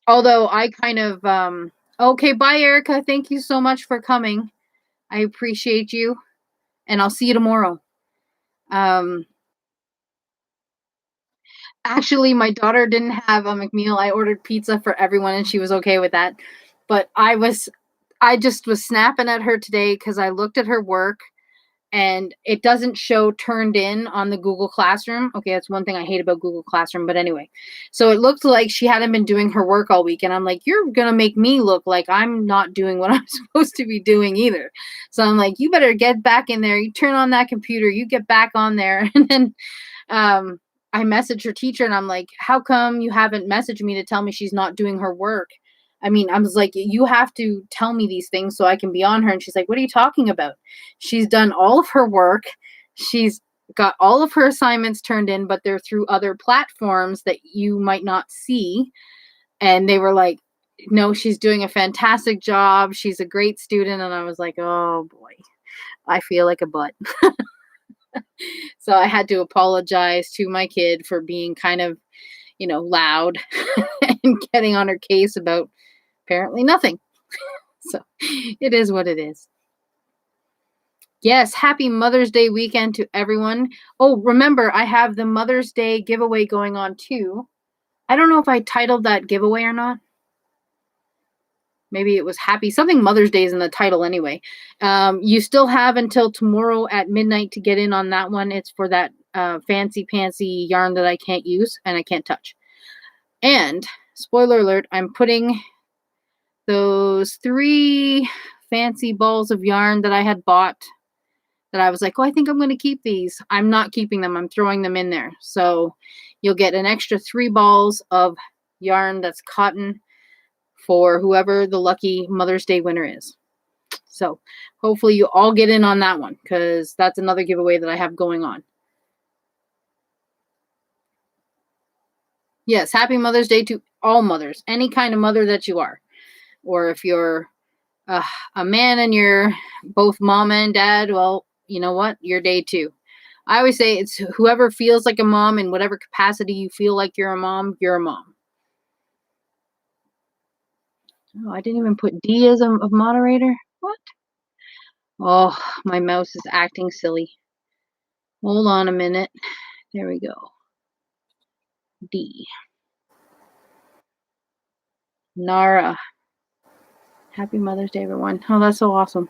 although I kind of, okay, bye, Erica. Thank you so much for coming. I appreciate you, and I'll see you tomorrow. Actually, my daughter didn't have a McMeal. I ordered pizza for everyone, and she was okay with that. But I just was snapping at her today because I looked at her work and it doesn't show turned in on the Google Classroom. Okay, that's one thing I hate about Google Classroom, but anyway. So it looked like she hadn't been doing her work all week, and I'm like, you're going to make me look like I'm not doing what I'm supposed to be doing either. So I'm like, you better get back in there. You turn on that computer, you get back on there. And then I messaged her teacher and I'm like, how come you haven't messaged me to tell me she's not doing her work? I mean, I was like, you have to tell me these things so I can be on her. And she's like, what are you talking about? She's done all of her work. She's got all of her assignments turned in, but they're through other platforms that you might not see. And they were like, no, she's doing a fantastic job. She's a great student. And I was like, oh boy, I feel like a butt. So I had to apologize to my kid for being kind of, loud and getting on her case about apparently nothing. So it is what it is. Yes, happy Mother's Day weekend to everyone. Oh, remember, I have the Mother's Day giveaway going on too. I don't know if I titled that giveaway or not. Maybe it was happy. Something Mother's Day is in the title anyway. You still have until tomorrow at midnight to get in on that one. It's for that fancy pantsy yarn that I can't use and I can't touch. And spoiler alert, I'm putting those 3 fancy balls of yarn that I had bought that I was like, oh, I think I'm going to keep these. I'm not keeping them. I'm throwing them in there. So you'll get an extra 3 balls of yarn that's cotton for whoever the lucky Mother's Day winner is. So hopefully you all get in on that one because that's another giveaway that I have going on. Yes, happy Mother's Day to all mothers, any kind of mother that you are. Or if you're a man and you're both mom and dad, well, you know what? Your day too. I always say it's whoever feels like a mom in whatever capacity you feel like you're a mom, you're a mom. Oh, I didn't even put D as a moderator. What? Oh, my mouse is acting silly. Hold on a minute. There we go. D. Nara. Happy Mother's Day, everyone. Oh, that's so awesome.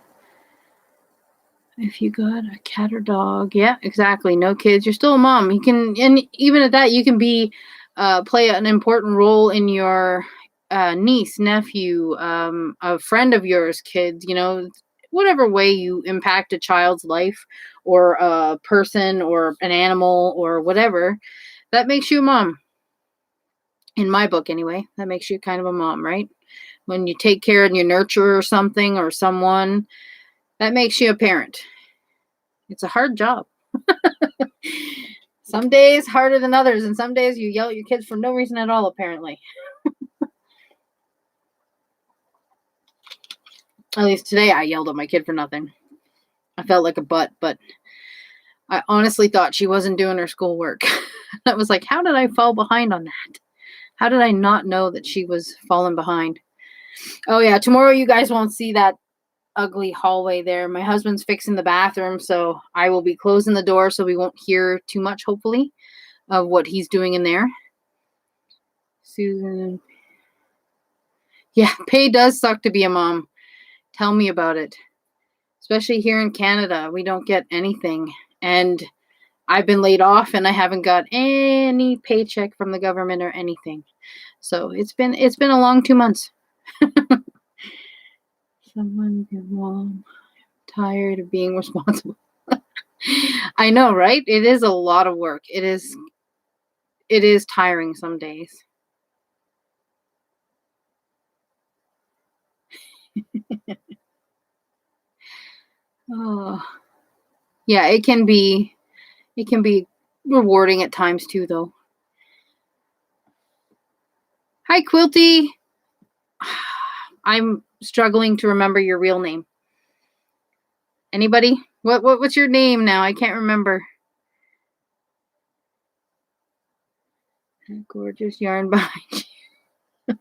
If you got a cat or dog, yeah, exactly. No kids, you're still a mom. You can, and even at that, you can be play an important role in your niece, nephew, a friend of yours, kids. Whatever way you impact a child's life, or a person, or an animal, or whatever, that makes you a mom. In my book, anyway, that makes you kind of a mom, right? When you take care and you nurture something or someone, that makes you a parent. It's a hard job. Some days harder than others, and some days you yell at your kids for no reason at all, apparently. At least today I yelled at my kid for nothing. I felt like a butt, but I honestly thought she wasn't doing her schoolwork. I was like, how did I fall behind on that? How did I not know that she was falling behind? Oh yeah, tomorrow you guys won't see that ugly hallway there. My husband's fixing the bathroom, so I will be closing the door so we won't hear too much, hopefully, of what he's doing in there. Susan. Yeah, pay does suck to be a mom. Tell me about it. Especially here in Canada, we don't get anything. And I've been laid off and I haven't got any paycheck from the government or anything. So it's been a long 2 months. Someone give mom. Tired of being responsible. I know, right? It is a lot of work. It is tiring some days. Oh. Yeah, it can be rewarding at times too, though. Hi, Quilty. struggling to remember your real name? Anybody? What's your name now? I can't remember. Gorgeous yarn behind you.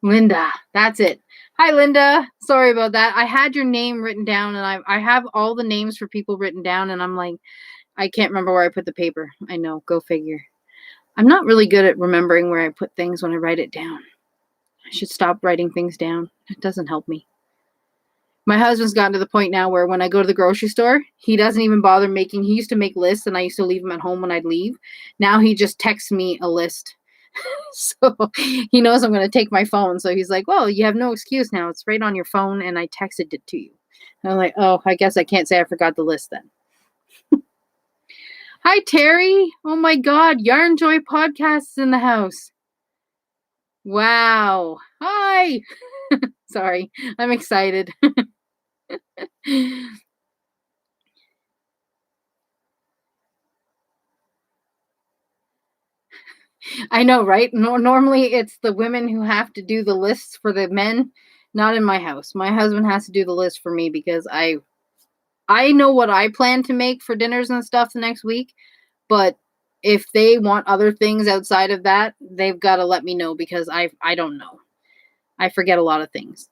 Linda, that's it. Hi, Linda. Sorry about that. I had your name written down, and I have all the names for people written down, and I'm like, I can't remember where I put the paper. I know. Go figure. I'm not really good at remembering where I put things when I write it down. I should stop writing things down. It doesn't help me. My husband's gotten to the point now where when I go to the grocery store, he doesn't even bother making, he used to make lists and I used to leave them at home when I'd leave. Now he just texts me a list. So he knows I'm going to take my phone. So he's like, well, you have no excuse now. It's right on your phone and I texted it to you. And I'm like, oh, I guess I can't say I forgot the list then. Hi, Terry. Oh my God. Yarn Joy Podcast's in the house. Wow. Hi. Sorry. I'm excited. I know, right? Normally it's the women who have to do the lists for the men. Not in my house. My husband has to do the list for me because I know what I plan to make for dinners and stuff the next week, but if they want other things outside of that, they've got to let me know because I don't know. I forget a lot of things.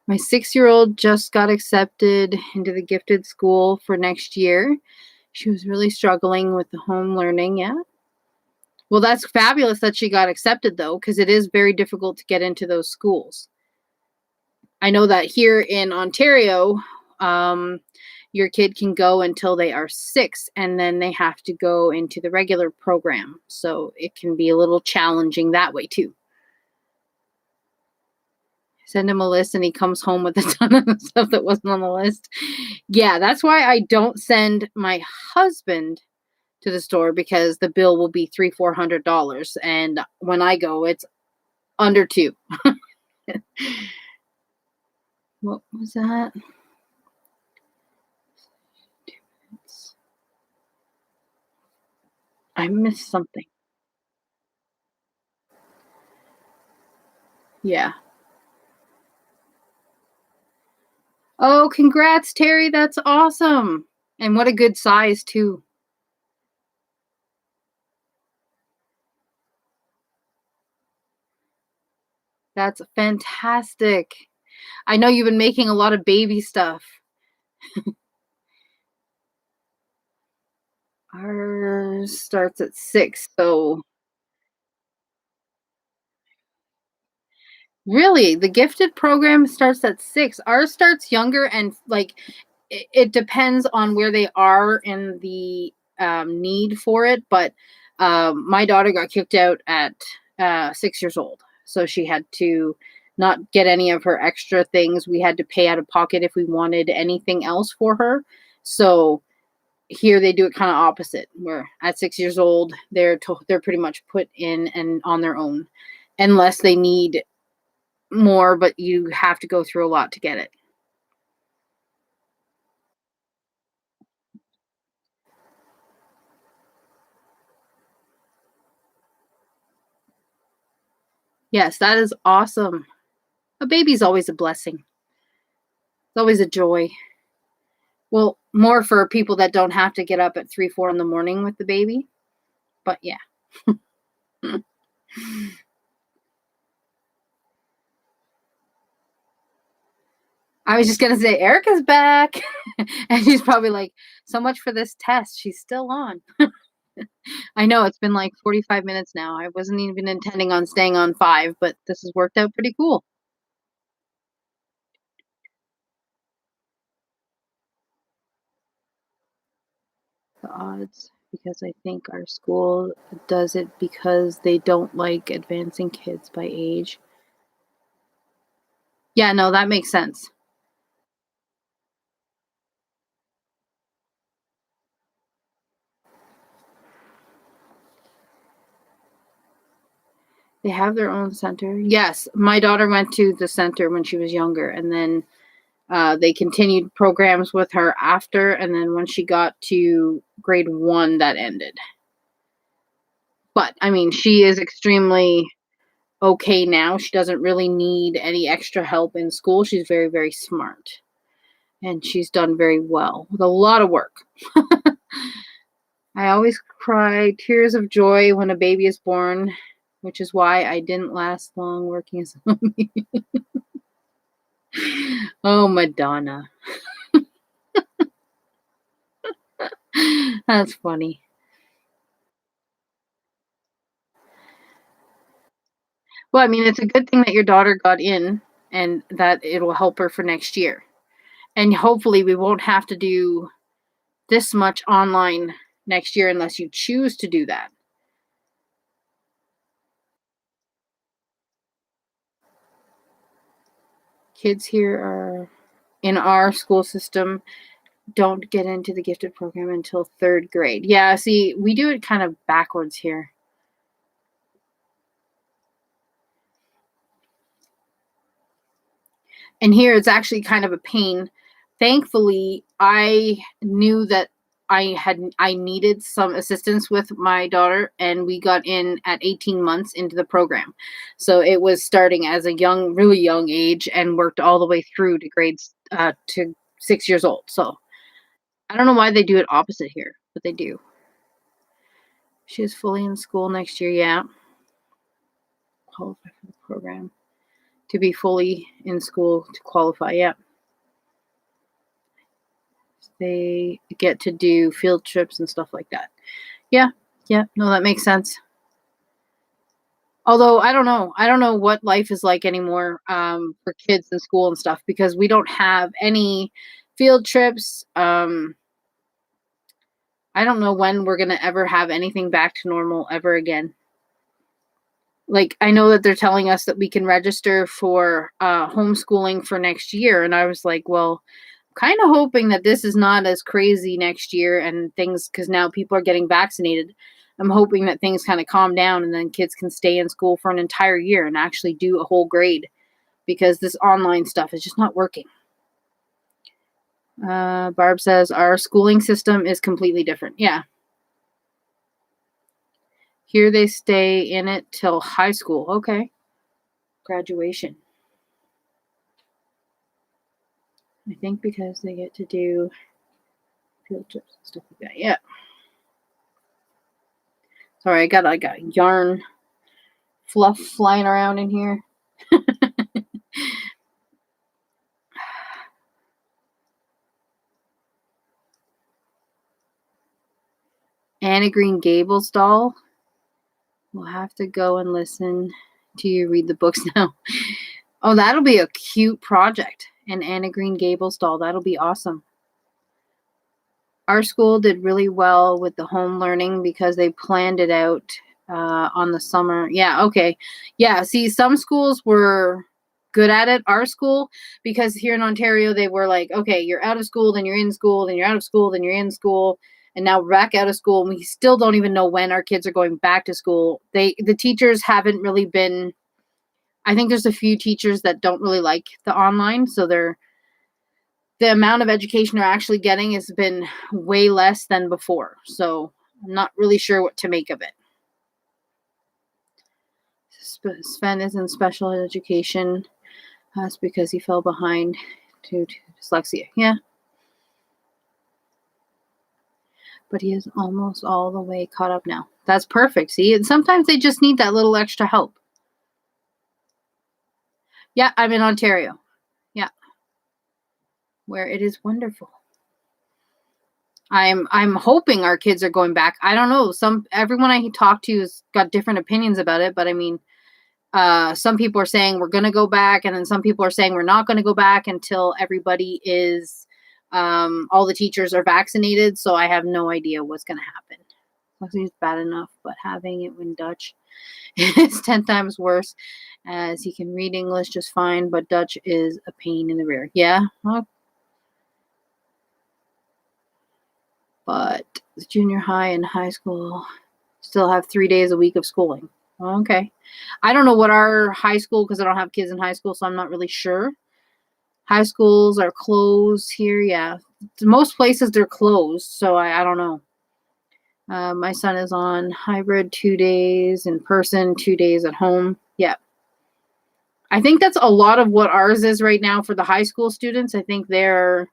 My 6-year-old just got accepted into the gifted school for next year. She was really struggling with the home learning. Yeah. Well, that's fabulous that she got accepted, though, because it is very difficult to get into those schools. I know that here in Ontario, your kid can go until they are 6, and then they have to go into the regular program. So it can be a little challenging that way, too. Send him a list, and he comes home with a ton of stuff that wasn't on the list. Yeah, that's why I don't send my husband to the store because the bill will be $300-400, and when I go, it's under $2. What was that? 2 minutes. I missed something. Yeah. Oh, congrats, Terry. That's awesome. And what a good size, too. That's fantastic. I know you've been making a lot of baby stuff. Ours starts at 6, so really, the gifted program starts at 6. Ours starts younger, and like it depends on where they are in the need for it. But my daughter got kicked out at 6 years old, so she had to not get any of her extra things. We had to pay out of pocket if we wanted anything else for her. So here they do it kind of opposite, where at 6 years old they're pretty much put in and on their own, unless they need more, but you have to go through a lot to get it. Yes, that is awesome. A baby's always a blessing. It's always a joy. Well, more for people that don't have to get up at 3, 4 in the morning with the baby. But yeah. I was just going to say, Erica's back. And she's probably like, so much for this test. She's still on. I know it's been like 45 minutes now. I wasn't even intending on staying on 5, but this has worked out pretty cool. The odds, because I think our school does it because they don't like advancing kids by age. Yeah, no, that makes sense. They have their own center. Yes, my daughter went to the center when she was younger, and then they continued programs with her after, and then when she got to grade 1, that ended. But, I mean, she is extremely okay now. She doesn't really need any extra help in school. She's very, very smart. And she's done very well with a lot of work. I always cry tears of joy when a baby is born, which is why I didn't last long working as a mommy. Oh, Madonna. That's funny. Well, I mean, it's a good thing that your daughter got in and that it'll help her for next year. And hopefully, we won't have to do this much online next year unless you choose to do that. Kids here are in our school system don't get into the gifted program until 3rd grade. Yeah, see, we do it kind of backwards here. And here it's actually kind of a pain. Thankfully, I knew that I needed some assistance with my daughter, and we got in at 18 months into the program. So it was starting as a young, really young age and worked all the way through to grades to 6 years old. So I don't know why they do it opposite here, but they do. She is fully in school next year, yeah. Qualify for the program. To be fully in school to qualify, yeah. They get to do field trips and stuff like that. Yeah, no, that makes sense. Although I don't know what life is like anymore for kids in school and stuff because we don't have any field trips. I don't know when we're gonna ever have anything back to normal ever again. Like I know that they're telling us that we can register for homeschooling for next year, and I was like, well, kind of hoping that this is not as crazy next year and things because now people are getting vaccinated. I'm hoping that things kind of calm down and then kids can stay in school for an entire year and actually do a whole grade because this online stuff is just not working. Barb says our schooling system is completely different. Yeah. Here they stay in it till high school. Okay. Graduation. I think because they get to do field trips and stuff like that. Yeah. Sorry, I got yarn fluff flying around in here. Anna Green Gables doll. We'll have to go and listen to you read the books now. Oh, that'll be a cute project. An Anna Green Gables doll. That'll be awesome. Our school did really well with the home learning because they planned it out on the summer. Yeah, okay. Yeah, see, some schools were good at it. Our school, because here in Ontario, they were like, okay, you're out of school, then you're in school, then you're out of school, then you're in school. And now we're back out of school, and we still don't even know when our kids are going back to school. The teachers haven't really been. I think there's a few teachers that don't really like the online, so the amount of education they're actually getting has been way less than before. So I'm not really sure what to make of it. Sven is in special education. That's because he fell behind to dyslexia. Yeah. But he is almost all the way caught up now. That's perfect. See, and sometimes they just need that little extra help. Yeah, I'm in Ontario. Yeah. Where it is wonderful. I'm hoping our kids are going back. I don't know. Everyone I talk to has got different opinions about it, but I mean, some people are saying we're going to go back, and then some people are saying we're not going to go back until everybody is, all the teachers are vaccinated. So I have no idea what's going to happen. It's bad enough, but having it in Dutch is 10 times worse, as he can read English just fine, but Dutch is a pain in the rear. Yeah, well, but the junior high and high school still have 3 days a week of schooling. Okay. I don't know what our high school, because I don't have kids in high school, so I'm not really sure. High schools are closed here. Yeah. Most places they're closed, so I don't know. My son is on hybrid 2 days in person, 2 days at home. Yeah. I think that's a lot of what ours is right now for the high school students. I think they're,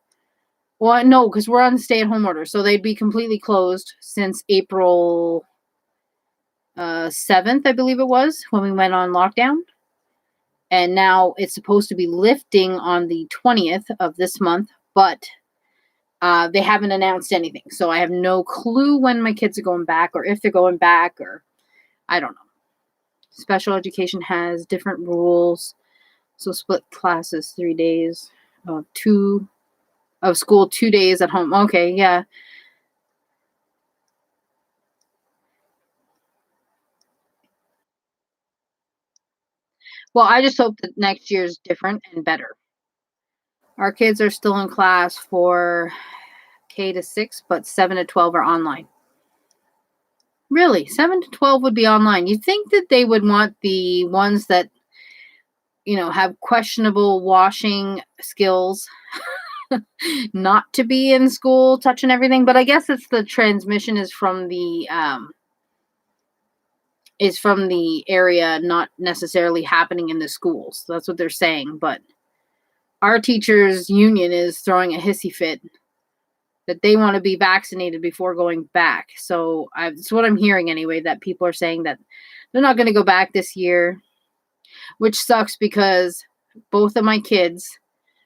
well, no, because we're on stay-at-home order, so they'd be completely closed since April 7th, I believe it was, when we went on lockdown. And now it's supposed to be lifting on the 20th of this month, but they haven't announced anything. So I have no clue when my kids are going back or if they're going back, or I don't know. Special education has different rules. So split classes 3 days of school, 2 days at home. Okay, yeah. Well, I just hope that next year's different and better. Our kids are still in class for K to 6, but 7 to 12 are online. Really? 7 to 12 would be online. You'd think that they would want the ones that, have questionable washing skills not to be in school touching everything, but I guess it's the transmission is from the area, not necessarily happening in the schools. That's what they're saying, but our teachers union is throwing a hissy fit that they want to be vaccinated before going back. So it's what I'm hearing anyway, that people are saying that they're not going to go back this year, which sucks because both of my kids,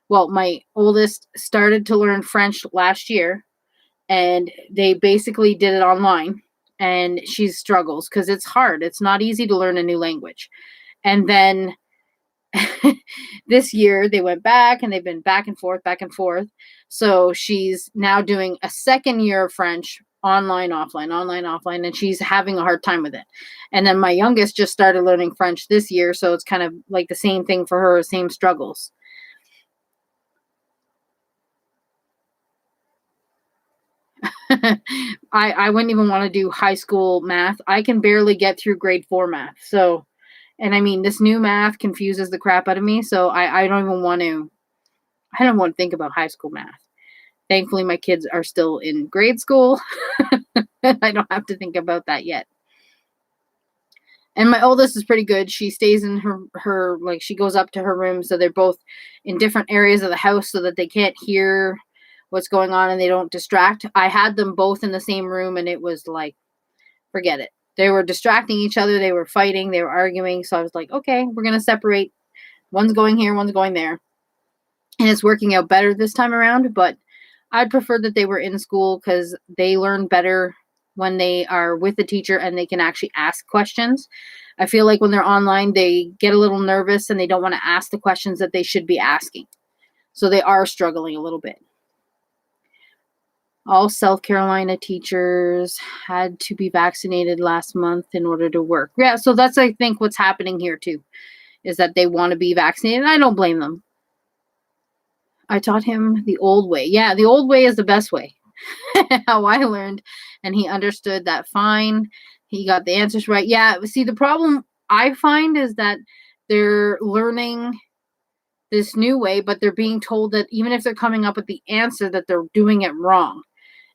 well, my oldest started to learn French last year, and they basically did it online, and she struggles because it's hard. It's not easy to learn a new language. And then this year they went back and they've been back and forth, back and forth. So she's now doing a second year of French online, offline, and she's having a hard time with it. And then my youngest just started learning French this year. So it's kind of like the same thing for her, same struggles. I wouldn't even want to do high school math. I can barely get through grade 4 math. So, and I mean, this new math confuses the crap out of me. So I don't even want to, I don't want to think about high school math. Thankfully, my kids are still in grade school. I don't have to think about that yet. And my oldest is pretty good. She stays in her like, she goes up to her room. So they're both in different areas of the house so that they can't hear what's going on and they don't distract. I had them both in the same room and it was like, forget it. They were distracting each other. They were fighting. They were arguing. So I was like, okay, we're going to separate. One's going here, one's going there. And it's working out better this time around. But I'd prefer that they were in school because they learn better when they are with the teacher and they can actually ask questions. I feel like when they're online, they get a little nervous and they don't want to ask the questions that they should be asking. So they are struggling a little bit. All South Carolina teachers had to be vaccinated last month in order to work. Yeah, so that's, I think, what's happening here too, is that they want to be vaccinated. I don't blame them. I taught him the old way. Yeah, the old way is the best way. How I learned, and he understood that fine. He got the answers right. Yeah, see, the problem I find is that they're learning this new way, but they're being told that even if they're coming up with the answer, that they're doing it wrong.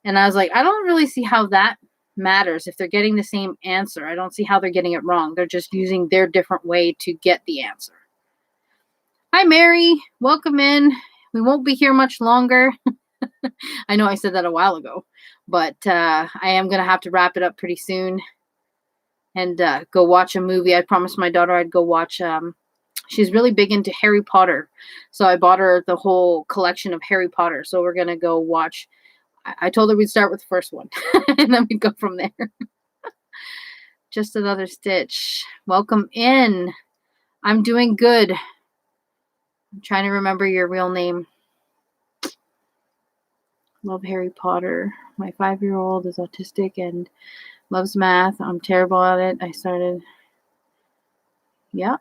And I was like, I don't really see how that matters. If they're getting the same answer, I don't see how they're getting it wrong. They're just using their different way to get the answer. Hi, Mary. Welcome in. We won't be here much longer. I know I said that a while ago, but I am going to have to wrap it up pretty soon and go watch a movie. I promised my daughter I'd go watch. She's really big into Harry Potter. So I bought her the whole collection of Harry Potter. So we're going to go watch. I told her we'd start with the first one and then we'd go from there. Just another stitch. Welcome in. I'm doing good. I'm trying to remember your real name. Love Harry Potter. My 5-year-old is autistic and loves math. I'm terrible at it. I started. Yeah.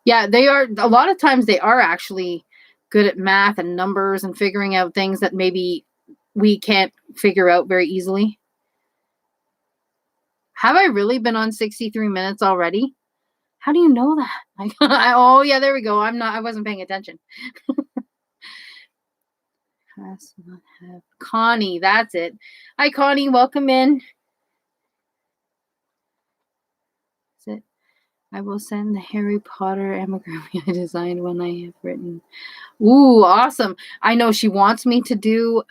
Yeah, they are. A lot of times they are actually good at math and numbers and figuring out things that maybe we can't figure out very easily. Have I really been on 63 minutes already? How do you know that? Oh, yeah, there we go. I wasn't paying attention. Has not have Connie. That's it. Hi, Connie. Welcome in. That's it. I will send the Harry Potter amigurumi I designed when I have written. Ooh, awesome. I know she wants me to do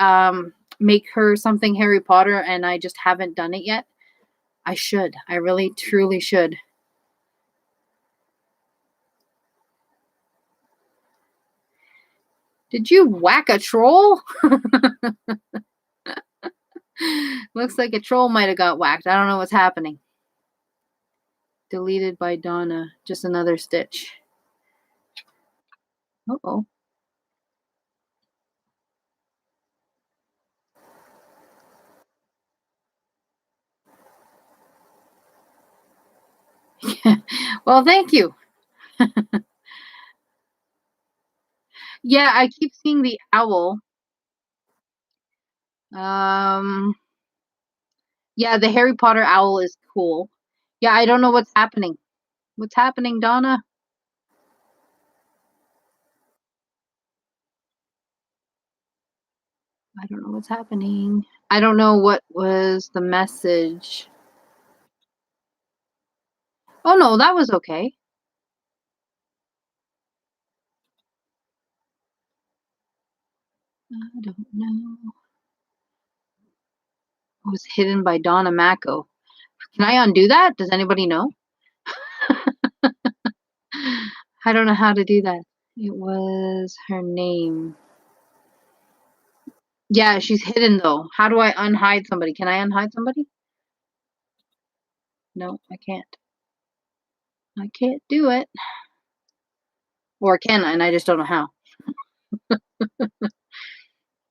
make her something Harry Potter, and I just haven't done it yet. I should. I really, truly should. Did you whack a troll? Looks like a troll might have got whacked. I don't know what's happening. Deleted by Donna. Just another stitch. Uh-oh. Well, thank you. Yeah, I keep seeing the owl. Yeah, the Harry Potter owl is cool. Yeah, I don't know what's happening. What's happening, Donna? I don't know what's happening. I don't know what was the message. Oh, no, that was okay. I don't know. It was hidden by Donna Mako. Can I undo that? Does anybody know? I don't know how to do that. It was her name. Yeah, she's hidden though. How do I unhide somebody? Can I unhide somebody? No, I can't. I can't do it. Or can I? And I just don't know how.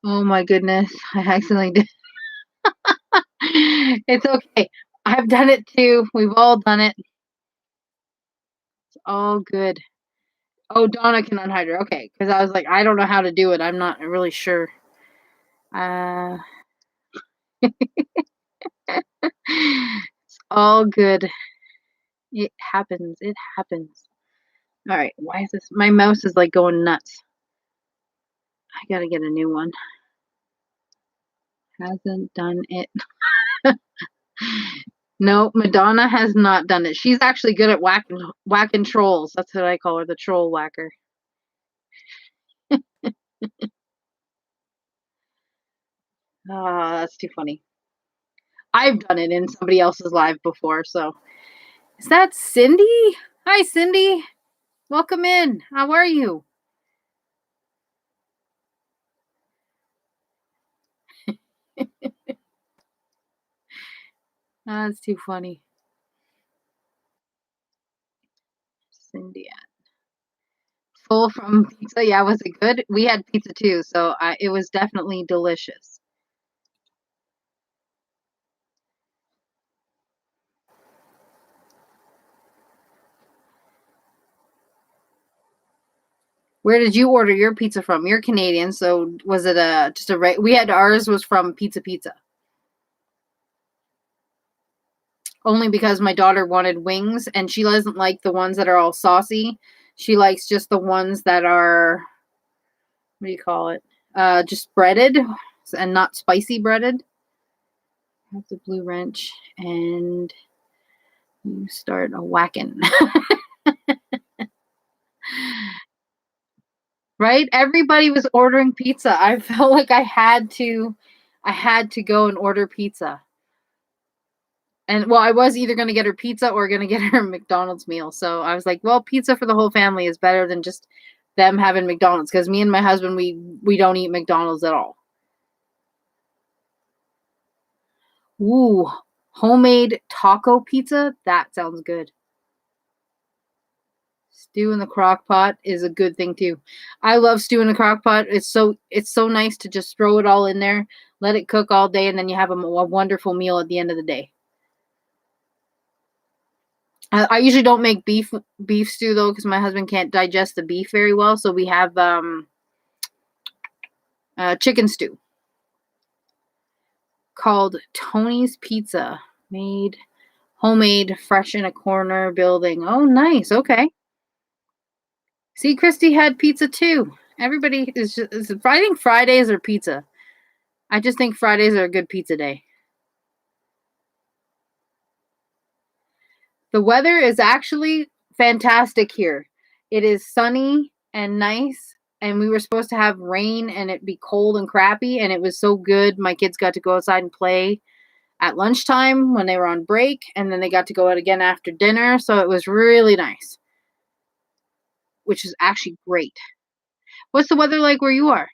Oh my goodness. I accidentally did. It's okay. I've done it too. We've all done it. It's all good. Oh, Donna can unhide her. Okay. Because I was like, I don't know how to do it. I'm not really sure. It's all good. It happens. It happens. All right. Why is this? My mouse is like going nuts. I gotta get a new one. Hasn't done it. No, Madonna has not done it. She's actually good at whacking trolls. That's what I call her, the troll whacker. Ah, that's too funny. I've done it in somebody else's live before, so. Is that Cindy? Hi, Cindy. Welcome in. How are you? That's too funny. Cindy. Full from pizza. Yeah, was it good? We had pizza too, so it was definitely delicious. Where did you order your pizza from? You're Canadian, so was it just a we had ours was from Pizza Pizza. Only because my daughter wanted wings and she doesn't like the ones that are all saucy. She likes just the ones that are, what do you call it? Just breaded and not spicy breaded. Have the blue wrench and you start a whacking. Right? Everybody was ordering pizza. I felt like I had to go and order pizza. And well, I was either going to get her pizza or going to get her a McDonald's meal. So I was like, well, pizza for the whole family is better than just them having McDonald's, because me and my husband, we don't eat McDonald's at all. Ooh, homemade taco pizza? That sounds good. Stew in the crock pot is a good thing too. I love stew in the crock pot. It's so nice to just throw it all in there, let it cook all day, and then you have a wonderful meal at the end of the day. I usually don't make beef stew though, because my husband can't digest the beef very well. So we have chicken stew called Tony's Pizza, made homemade, fresh in a corner building. Oh, nice. Okay. See, Christy had pizza too. Everybody is just, I think Fridays are pizza. I just think Fridays are a good pizza day. The weather is actually fantastic here. It is sunny and nice, and we were supposed to have rain and it be cold and crappy, and it was so good. My kids got to go outside and play at lunchtime when they were on break, and then they got to go out again after dinner, so it was really nice, which is actually great. What's the weather like where you are?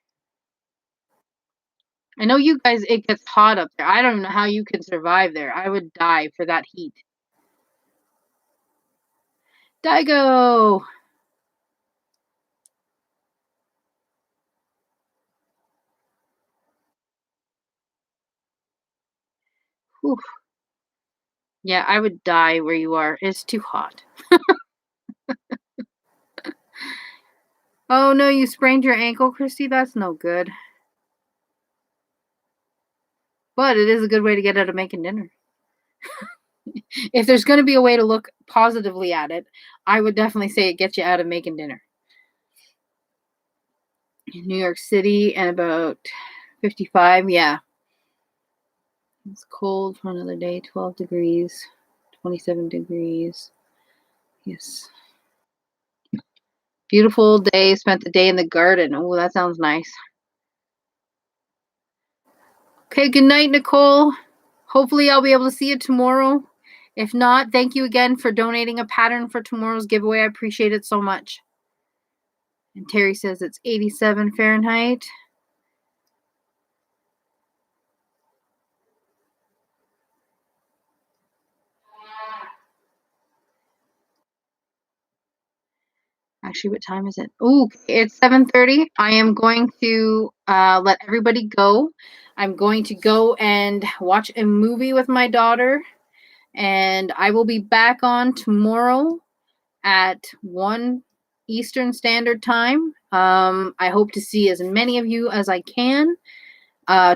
I know you guys, it gets hot up there. I don't know how you can survive there. I would die for that heat. Daigo! Whew. Yeah, I would die where you are. It's too hot. Oh no, you sprained your ankle, Christy? That's no good. But it is a good way to get out of making dinner. If there's going to be a way to look positively at it, I would definitely say it gets you out of making dinner. In New York City and about 55, yeah. It's cold for another day, 12 degrees, 27 degrees. Yes. Beautiful day, spent the day in the garden. Oh, that sounds nice. Okay, good night, Nicole. Hopefully I'll be able to see you tomorrow. If not, thank you again for donating a pattern for tomorrow's giveaway. I appreciate it so much. And Terry says it's 87 Fahrenheit. Actually, what time is it? Oh, it's 7:30. I am going to let everybody go. I'm going to go and watch a movie with my daughter. And I will be back on tomorrow at 1 Eastern Standard Time. I hope to see as many of you as I can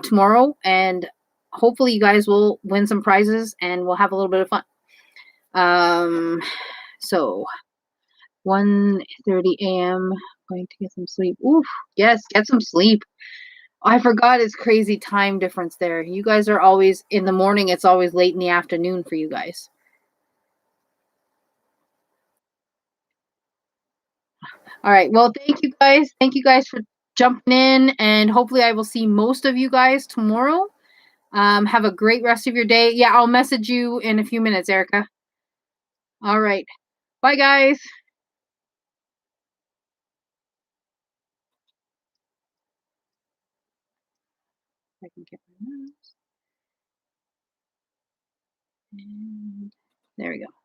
tomorrow. And hopefully you guys will win some prizes and we'll have a little bit of fun. So 1:30 a.m. Going to get some sleep. Oof, yes, get some sleep. I forgot it's crazy time difference there. You guys are always in the morning. It's always late in the afternoon for you guys. All right. Well, thank you guys. Thank you guys for jumping in, and hopefully I will see most of you guys tomorrow. Have a great rest of your day. Yeah, I'll message you in a few minutes, Erica. All right. Bye, guys. I can get my mouse. And there we go.